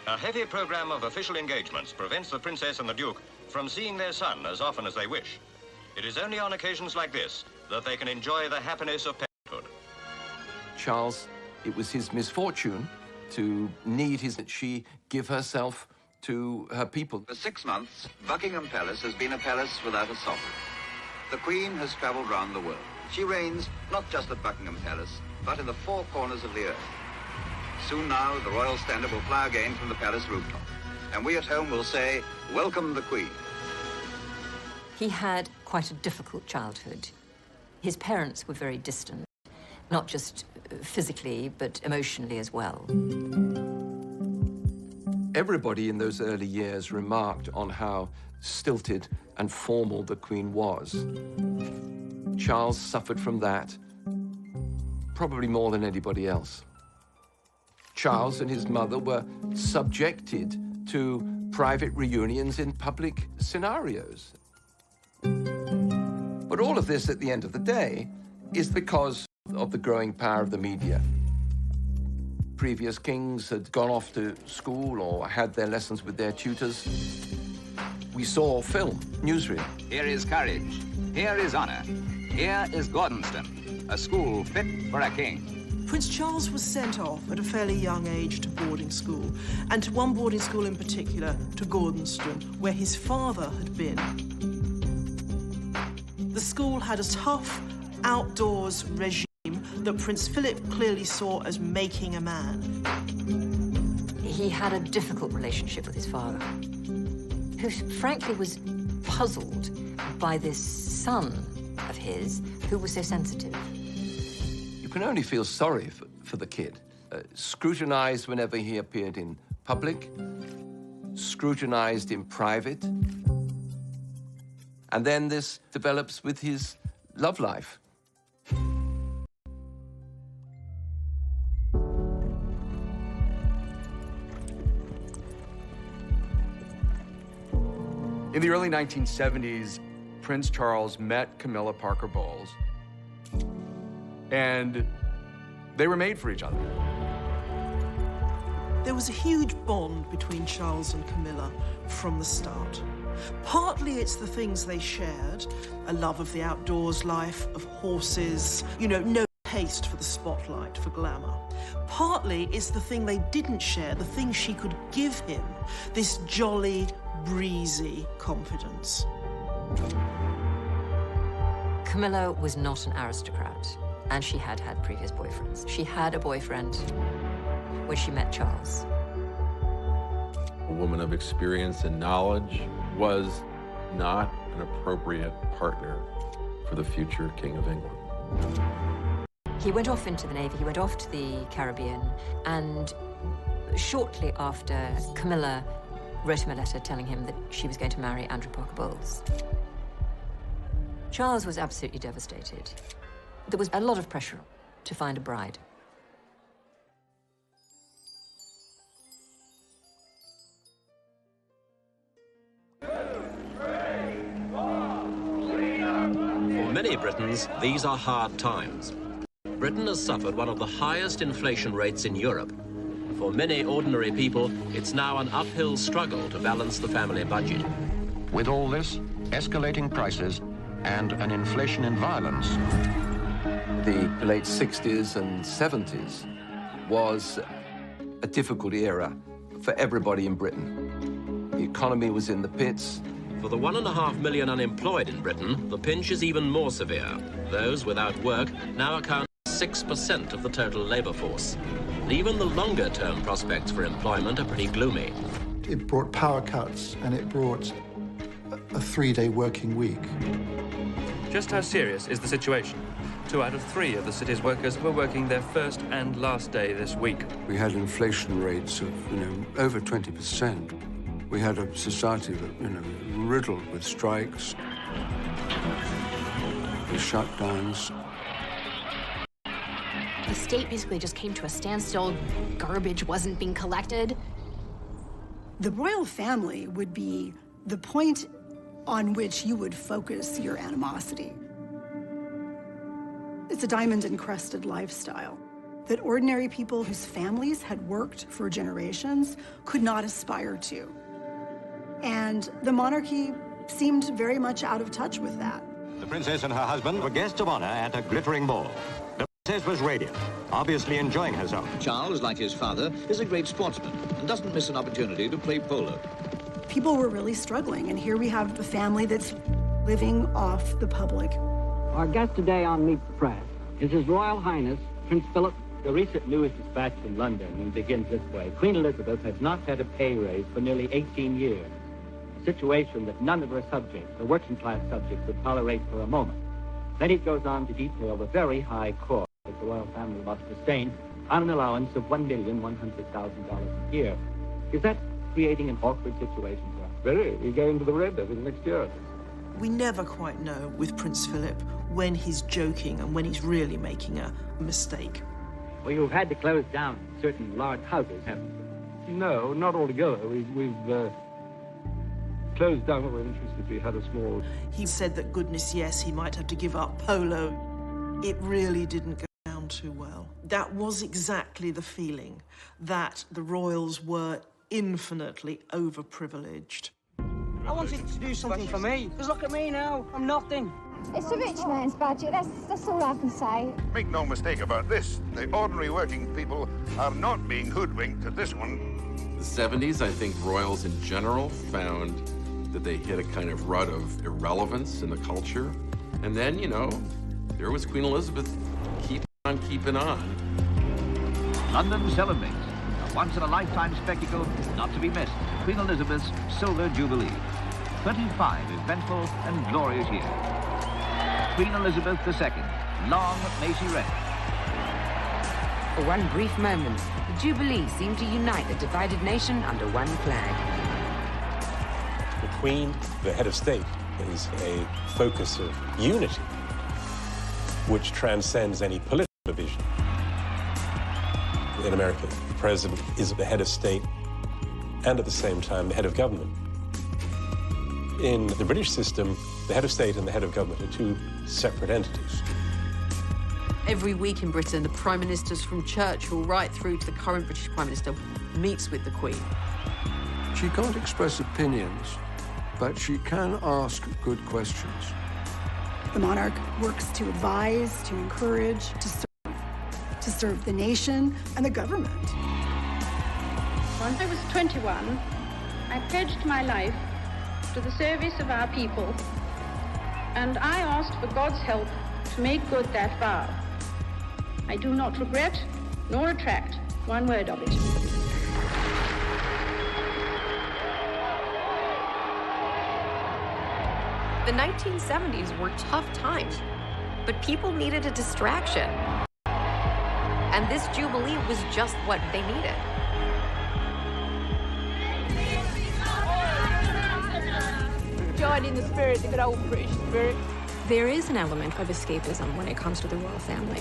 A heavy program of official engagements prevents the Princess and the Duke from seeing their son as often as they wish. It is only on occasions like this that they can enjoy the happiness of parenthood. Charles, it was his misfortune to need that she give herself to her people. For 6 months, Buckingham Palace has been a palace without a sovereign. The Queen has travelled round the world. She reigns not just at Buckingham Palace, but in the 4 corners of the earth. Soon now, the royal standard will fly again from the palace rooftop. And we at home will say, welcome the Queen. He had quite a difficult childhood. His parents were very distant, not just physically, but emotionally as well. Everybody in those early years remarked on how stilted and formal the Queen was. Charles suffered from that, probably more than anybody else. Charles and his mother were subjected to private reunions in public scenarios. But all of this, at the end of the day, is because of the growing power of the media. Previous kings had gone off to school or had their lessons with their tutors. We saw film, newsreel. Here is courage. Here is honor. Here is Gordonston, a school fit for a king. Prince Charles was sent off at a fairly young age to boarding school, and to one boarding school in particular, to Gordonston, where his father had been. The school had a tough, outdoors regime that Prince Philip clearly saw as making a man. He had a difficult relationship with his father, who frankly was puzzled by this son of his who was so sensitive. You can only feel sorry for the kid. Scrutinized whenever he appeared in public, scrutinized in private. And then this develops with his love life. In the early 1970s, Prince Charles met Camilla Parker Bowles, and they were made for each other. There was a huge bond between Charles and Camilla from the start. Partly it's the things they shared, a love of the outdoors life, of horses, no taste for the spotlight, for glamour. Partly it's the thing they didn't share, the thing she could give him, this jolly, breezy confidence. Camilla was not an aristocrat, and she had had previous boyfriends. She had a boyfriend when she met Charles. A woman of experience and knowledge was not an appropriate partner for the future King of England. He went off into the Navy, he went off to the Caribbean, and shortly after, Camilla wrote him a letter telling him that she was going to marry Andrew Parker Bowles. Charles was absolutely devastated. There was a lot of pressure to find a bride. For many Britons, these are hard times. Britain has suffered one of the highest inflation rates in Europe. For many ordinary people, it's now an uphill struggle to balance the family budget. With all this, escalating prices, and an inflation in violence. The late 60s and 70s was a difficult era for everybody in Britain. The economy was in the pits. For the 1.5 million unemployed in Britain, the pinch is even more severe. Those without work now account for 6% of the total labour force. And even the longer-term prospects for employment are pretty gloomy. It brought power cuts, and it brought a 3-day working week. Just how serious is the situation? 2 out of 3 of the city's workers were working their first and last day this week. We had inflation rates of, over 20%. We had a society that, riddled with strikes, with shutdowns. The state basically just came to a standstill. Garbage wasn't being collected. The royal family would be the point on which you would focus your animosity. It's a diamond-encrusted lifestyle that ordinary people whose families had worked for generations could not aspire to. And the monarchy seemed very much out of touch with that. The princess and her husband were guests of honor at a glittering ball. The princess was radiant, obviously enjoying herself. Charles, like his father, is a great sportsman and doesn't miss an opportunity to play polo. People were really struggling, and here we have a family that's living off the public. Our guest today on Meet the Press is His Royal Highness Prince Philip. The recent news dispatch from London begins this way. Queen Elizabeth has not had a pay raise for nearly 18 years. A situation that none of her subjects, the working-class subjects, would tolerate for a moment. Then it goes on to detail the very high cost that the royal family must sustain on an allowance of $1,100,000 a year. Is that creating an awkward situation for us? Very. We go into the red next year. We never quite know with Prince Philip when he's joking and when he's really making a mistake. Well, you've had to close down certain large houses, haven't you? No, not altogether. We've closed down what we're interested. We had a small... He said that, goodness, yes, he might have to give up polo. It really didn't go down too well. That was exactly the feeling, that the royals were infinitely overprivileged. I wanted to do something for me, because look at me now, I'm nothing. It's a rich man's budget, that's all I can say. Make no mistake about this, the ordinary working people are not being hoodwinked at this one. The 70s, I think royals in general found that they hit a kind of rut of irrelevance in the culture. And then, there was Queen Elizabeth keeping on keeping on. London celebrates a once-in-a-lifetime spectacle not to be missed, Queen Elizabeth's Silver Jubilee. 25 eventful and glorious years. Queen Elizabeth II, long may she reign. For one brief moment, the Jubilee seemed to unite a divided nation under one flag. The Queen, the head of state, is a focus of unity, which transcends any political division. In America, the president is the head of state and at the same time the head of government. In the British system, the head of state and the head of government are two separate entities. Every week in Britain, the Prime Ministers from Churchill right through to the current British Prime Minister meets with the Queen. She can't express opinions, but she can ask good questions. The monarch works to advise, to encourage, to serve the nation and the government. When I was 21, I pledged my life to the service of our people, and I asked for God's help to make good that vow. I do not regret nor retract one word of it. The 1970s were tough times, but people needed a distraction. And this Jubilee was just what they needed. Join in the spirit, the good old British spirit. There is an element of escapism when it comes to the royal family.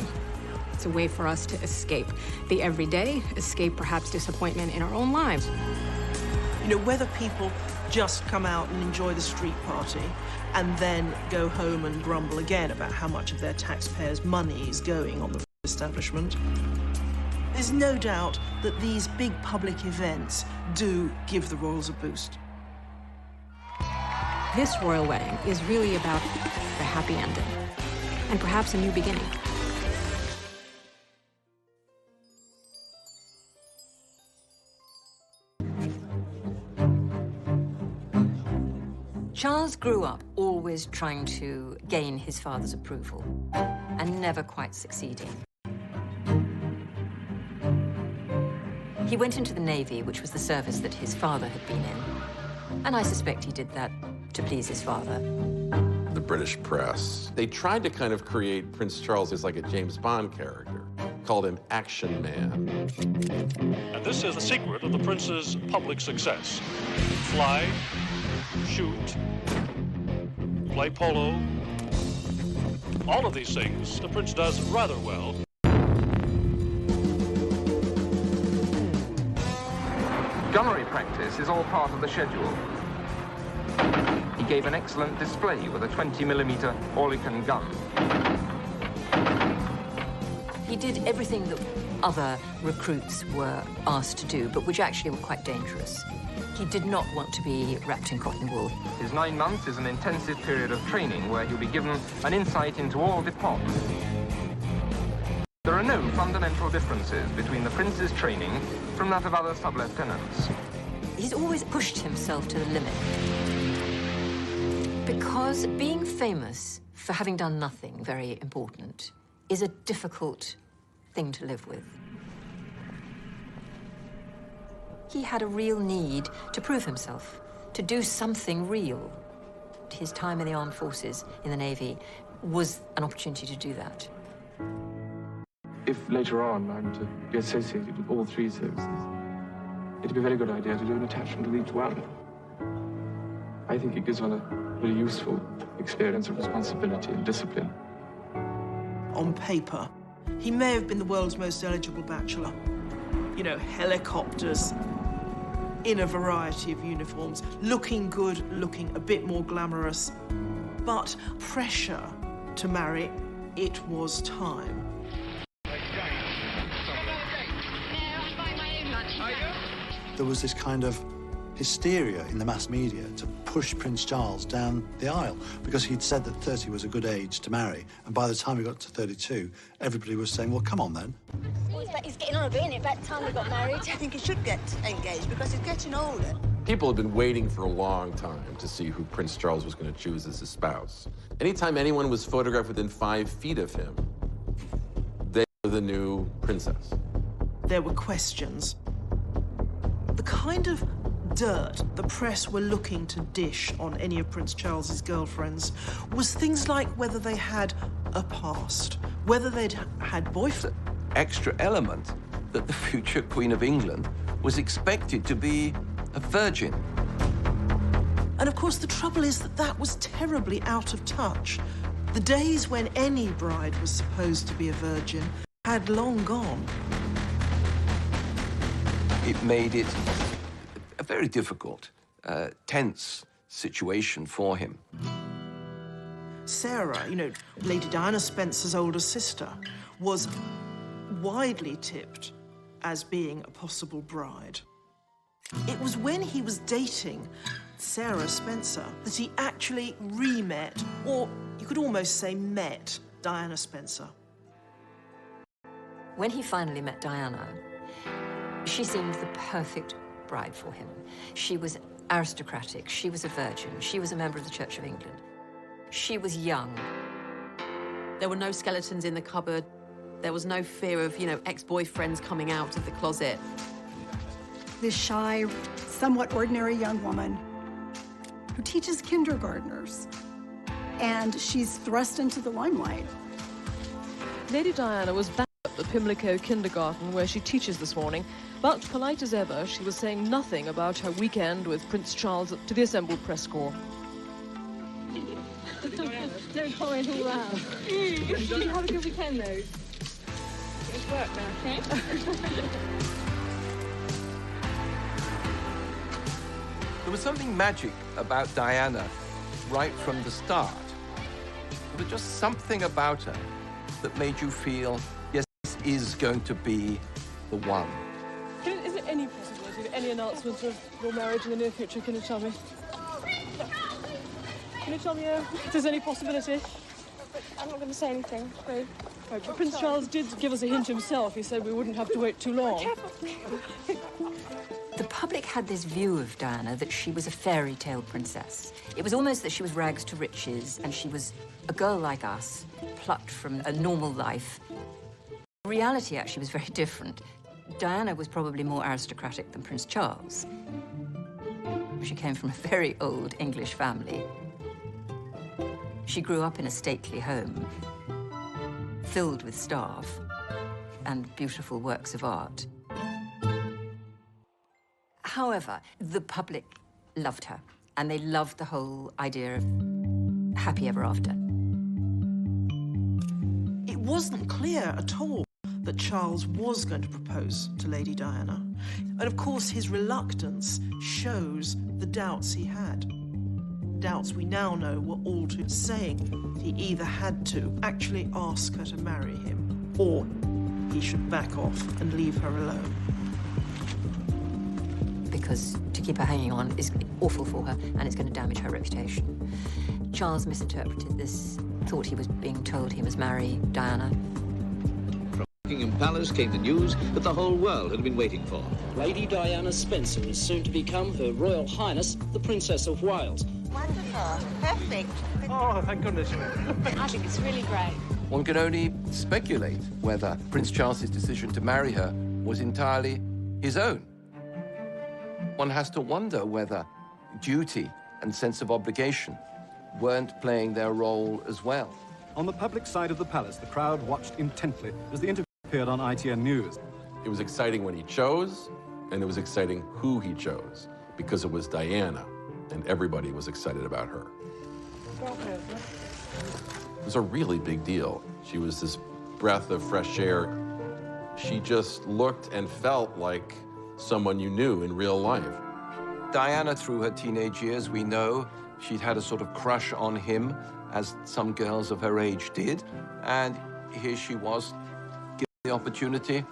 It's a way for us to escape the everyday, escape perhaps disappointment in our own lives. You know, whether people just come out and enjoy the street party and then go home and grumble again about how much of their taxpayers' money is going on the establishment. There's no doubt that these big public events do give the royals a boost. This royal wedding is really about a happy ending and perhaps a new beginning. Charles grew up always trying to gain his father's approval and never quite succeeding. He went into the Navy, which was the service that his father had been in, and I suspect he did that to please his father. The British press, they tried to kind of create Prince Charles as like a James Bond character, called him Action Man. And this is the secret of the prince's public success. Fly, shoot, play polo, all of these things the prince does rather well. Gunnery practice is all part of the schedule. He gave an excellent display with a 20mm Oerlikon gun. He did everything that other recruits were asked to do, but which actually were quite dangerous. He did not want to be wrapped in cotton wool. His 9 months is an intensive period of training where he'll be given an insight into all departments. There are no fundamental differences between the prince's training from that of other sub-lieutenants. He's always pushed himself to the limit. Because being famous for having done nothing very important is a difficult thing to live with. He had a real need to prove himself, to do something real. His time in the armed forces, in the Navy, was an opportunity to do that. If later on I'm to be associated with all 3 services, it'd be a very good idea to do an attachment with each one. I think it gives one a very useful experience of responsibility and discipline. On paper, he may have been the world's most eligible bachelor. You know, helicopters, in a variety of uniforms, looking good, looking a bit more glamorous. But pressure to marry, it was time. There was this kind of hysteria in the mass media to push Prince Charles down the aisle because he'd said that 30 was a good age to marry, and by the time he got to 32, everybody was saying, well, come on then. He's getting on a bit, about the time we got married. I think he should get engaged because he's getting older. People had been waiting for a long time to see who Prince Charles was going to choose as his spouse. Anytime anyone was photographed within 5 feet of him, they were the new princess. There were questions. The kind of dirt the press were looking to dish on any of Prince Charles's girlfriends was things like whether they had a past, whether they'd had boyfriends. Extra element that the future Queen of England was expected to be a virgin. And of course, the trouble is that that was terribly out of touch. The days when any bride was supposed to be a virgin had long gone. It made it a very difficult, tense situation for him. Sarah, you know, Lady Diana Spencer's older sister, was widely tipped as being a possible bride. It was when he was dating Sarah Spencer that he actually re-met, or you could almost say met, Diana Spencer. When he finally met Diana, she seemed the perfect bride for him. She was aristocratic, she was a virgin, she was a member of the Church of England. She was young. There were no skeletons in the cupboard. There was no fear of, ex-boyfriends coming out of the closet. This shy, somewhat ordinary young woman who teaches kindergartners, and she's thrust into the limelight. Lady Diana was back at the Pimlico kindergarten where she teaches this morning, but polite as ever, she was saying nothing about her weekend with Prince Charles to the assembled press corps. Don't comment all that. Did you have a good weekend, though? It's work now, okay? There was something magic about Diana right from the start. There was just something about her that made you feel, yes, this is going to be the one. Is there any possibility of any announcement of your marriage in the near future? Can you tell me? Can you tell me if there's any possibility? I'm not going to say anything. No. Right, but Prince Charles did give us a hint himself. He said we wouldn't have to wait too long. The public had this view of Diana that she was a fairy tale princess. It was almost that she was rags to riches and she was a girl like us, plucked from a normal life. Reality actually was very different. Diana was probably more aristocratic than Prince Charles. She came from a very old English family. She grew up in a stately home, filled with staff and beautiful works of art. However, the public loved her, and they loved the whole idea of happy ever after. It wasn't clear at all that Charles was going to propose to Lady Diana. And of course, his reluctance shows the doubts he had. Doubts we now know were all too saying he either had to actually ask her to marry him or he should back off and leave her alone. Because to keep her hanging on is awful for her and it's going to damage her reputation. Charles misinterpreted this, thought he was being told he must marry Diana. From Buckingham Palace came the news that the whole world had been waiting for. Lady Diana Spencer is soon to become Her Royal Highness, the Princess of Wales. Wonderful. Perfect. Oh, thank goodness. I think it's really great. One can only speculate whether Prince Charles's decision to marry her was entirely his own. One has to wonder whether duty and sense of obligation weren't playing their role as well. On the public side of the palace, the crowd watched intently as the interview appeared on ITN News. It was exciting when he chose, and it was exciting who he chose, because it was Diana, and everybody was excited about her. It was a really big deal. She was this breath of fresh air. She just looked and felt like someone you knew in real life. Diana, through her teenage years, we know she'd had a sort of crush on him, as some girls of her age did, and here she was, given the opportunity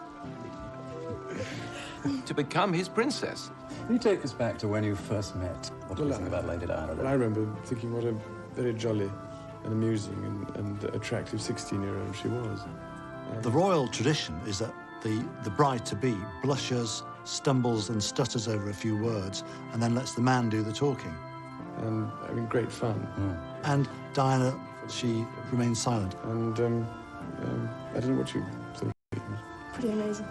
to become his princess. Can you take us back to when you first met? What do you think about Lady Diana? Well, I remember thinking what a very jolly and amusing and attractive 16-year-old she was. The royal tradition is that the bride-to-be blushes, stumbles and stutters over a few words and then lets the man do the talking. And having great fun. And Diana, she remained silent. And I don't know what you thought. Pretty amazing.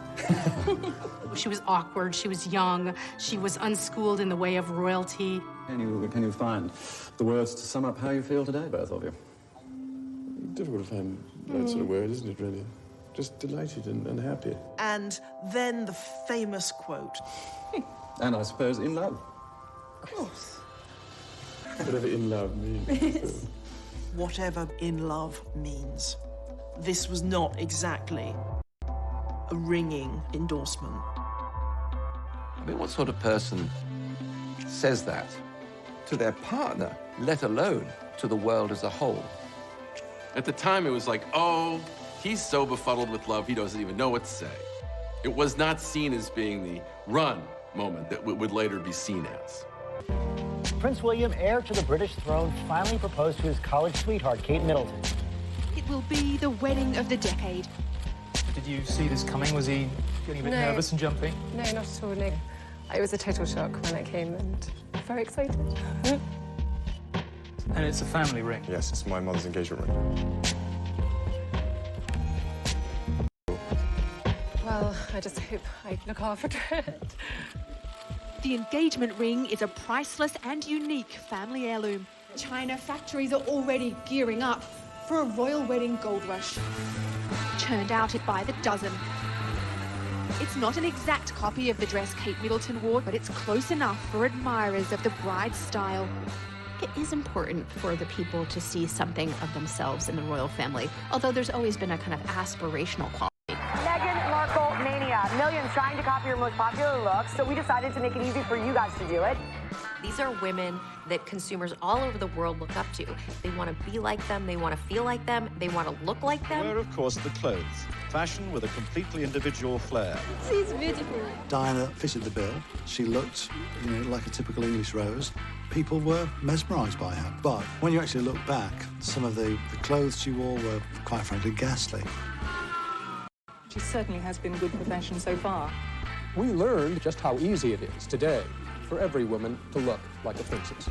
She was awkward, she was young, she was unschooled in the way of royalty. Can you find the words to sum up how you feel today, both of you? Difficult to find that sort of word, isn't it, really? Just delighted and happy. And then the famous quote. And I suppose in love. Of course. Whatever in love means. Whatever in love means. This was not exactly a ringing endorsement. I mean, what sort of person says that to their partner, let alone to the world as a whole? At the time, it was like, oh, he's so befuddled with love, he doesn't even know what to say. It was not seen as being the run moment that would later be seen as. Prince William, heir to the British throne, finally proposed to his college sweetheart, Kate Middleton. It will be the wedding of the decade. Did you see this coming? Was he getting a bit nervous and jumpy? No, not at all, Nick. It was a total shock when it came and I'm very excited. And it's a family ring? Yes, it's my mother's engagement ring. Well, I just hope I look after it. The engagement ring is a priceless and unique family heirloom. China factories are already gearing up for a royal wedding gold rush. Churned out by the dozen. It's not an exact copy of the dress Kate Middleton wore, but it's close enough for admirers of the bride's style. It is important for the people to see something of themselves in the royal family, although there's always been a kind of aspirational quality. Meghan Markle mania. Millions trying to copy your most popular looks, so we decided to make it easy for you guys to do it. These are women that consumers all over the world look up to. They want to be like them, they want to feel like them, they want to look like them. Were, of course, the clothes. Fashion with a completely individual flair. She's beautiful. Diana fitted the bill. She looked, like a typical English rose. People were mesmerised by her. But when you actually look back, some of the clothes she wore were, quite frankly, ghastly. She certainly has been good for fashion so far. We learned just how easy it is today for every woman to look like a princess.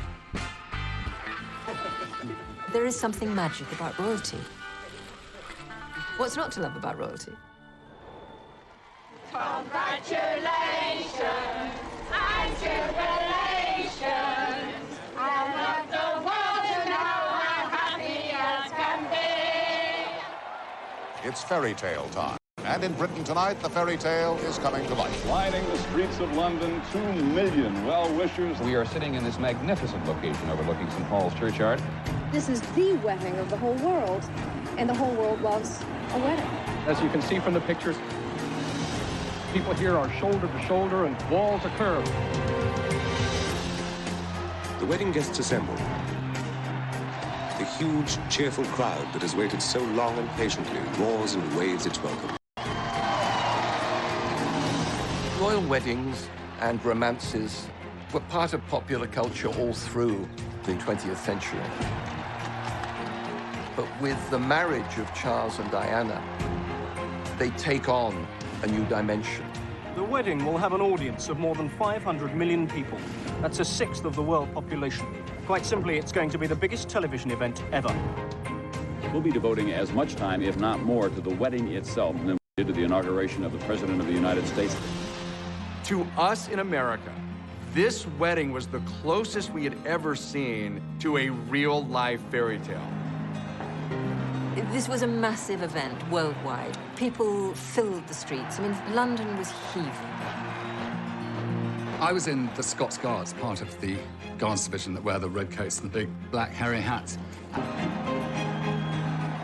There is something magic about royalty. What's not to love about royalty? Congratulations and jubilations. I want the world to know how happy as can be. It's fairy tale time. And in Britain tonight, the fairy tale is coming to life. Lining the streets of London, 2 million well-wishers. We are sitting in this magnificent location overlooking St. Paul's Churchyard. This is the wedding of the whole world, and the whole world loves a wedding. As you can see from the pictures, people here are shoulder to shoulder and walls are curved. The wedding guests assemble. The huge, cheerful crowd that has waited so long and patiently roars and waves its welcome. Royal weddings and romances were part of popular culture all through the 20th century. But with the marriage of Charles and Diana, they take on a new dimension. The wedding will have an audience of more than 500 million people. That's a sixth of the world population. Quite simply, it's going to be the biggest television event ever. We'll be devoting as much time, if not more, to the wedding itself than we did to the inauguration of the President of the United States. To us in America, this wedding was the closest we had ever seen to a real-life fairy tale. This was a massive event worldwide. People filled the streets. I mean, London was heaving. I was in the Scots Guards, part of the Guards division that wear the red coats and the big black hairy hats.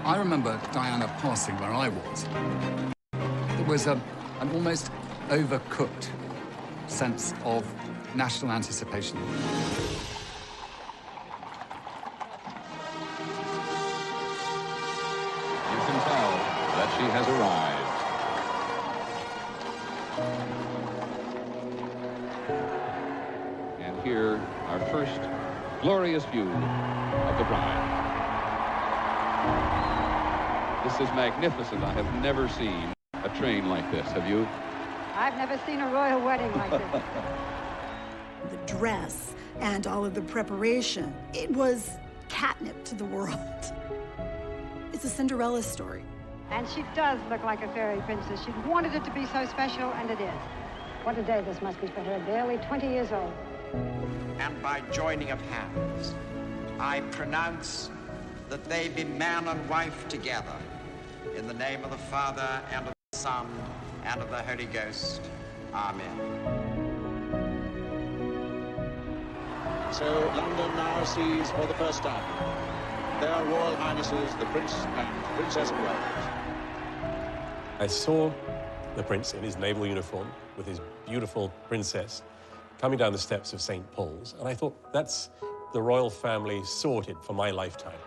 I remember Diana passing where I was. There was an almost overcooked sense of national anticipation. You can tell that she has arrived. And here, our first glorious view of the bride. This is magnificent. I have never seen a train like this. Have you? I've never seen a royal wedding like this. The dress and all of the preparation, it was catnip to the world. It's a Cinderella story. And she does look like a fairy princess. She wanted it to be so special, and it is. What a day this must be for her, barely 20 years old. And by joining of hands, I pronounce that they be man and wife together, in the name of the Father, and of the Son, and of the Holy Ghost. Amen. So London now sees for the first time their Royal Highnesses, the Prince and Princess of Wales. I saw the Prince in his naval uniform with his beautiful princess coming down the steps of St. Paul's, and I thought, that's the royal family sorted for my lifetime.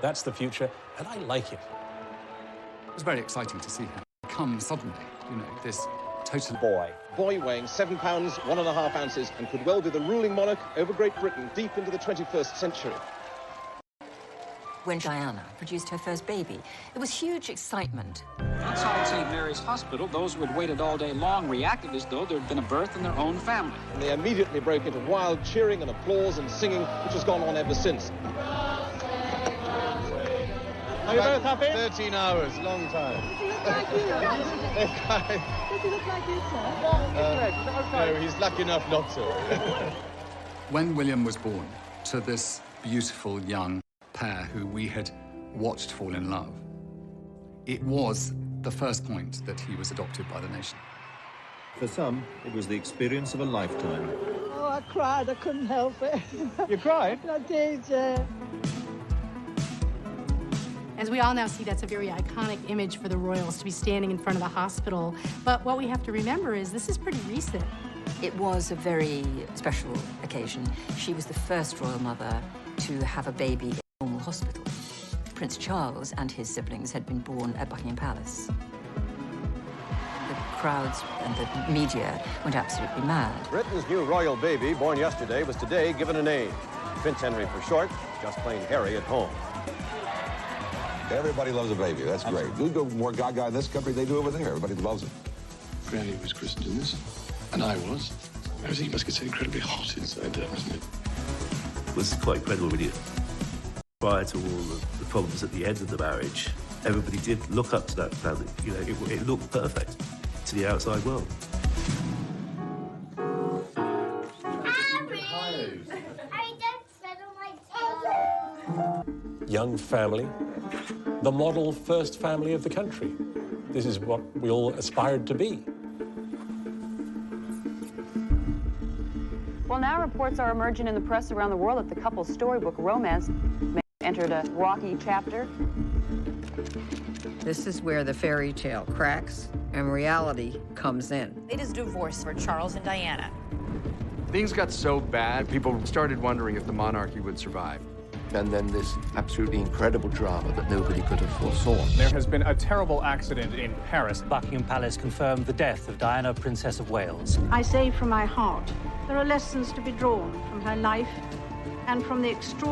That's the future, and I like it. It was very exciting to see her come suddenly, this total Boy weighing 7 pounds, 1.5 ounces, and could well be the ruling monarch over Great Britain deep into the 21st century. When Diana produced her first baby, there was huge excitement. Outside St. Mary's Hospital, those who had waited all day long reacted as though there had been a birth in their own family. And they immediately broke into wild cheering and applause and singing, which has gone on ever since. Are you both happy? 13 hours, long time. Does he look like you? Does he look like you, sir? No, he's lucky enough not to. When William was born to this beautiful young pair who we had watched fall in love, it was the first point that he was adopted by the nation. For some, it was the experience of a lifetime. Oh, I cried. I couldn't help it. You cried? I did, yeah. As we all now see, that's a very iconic image for the royals to be standing in front of the hospital. But what we have to remember is this is pretty recent. It was a very special occasion. She was the first royal mother to have a baby in a normal hospital. Prince Charles and his siblings had been born at Buckingham Palace. The crowds and the media went absolutely mad. Britain's new royal baby, born yesterday, was today given a name. Prince Henry for short, just plain Harry at home. Everybody loves a baby. That's great. We go more gaga in this country than they do over there. Everybody loves it. Granny was christened in this, and I was. He must get so incredibly hot inside there, wasn't it? It was quite incredible, really. Prior to all the problems at the end of the marriage, everybody did look up to that family. You know, it looked perfect to the outside world. Young family, the model first family of the country. This is what we all aspired to be. Well, now reports are emerging in the press around the world that the couple's storybook romance may have entered a rocky chapter. This is where the fairy tale cracks and reality comes in. It is divorce for Charles and Diana. Things got so bad, people started wondering if the monarchy would survive. And then this absolutely incredible drama that nobody could have foresawn. There has been a terrible accident in Paris. Buckingham Palace confirmed the death of Diana, Princess of Wales. I say from my heart, there are lessons to be drawn from her life and from the extraordinary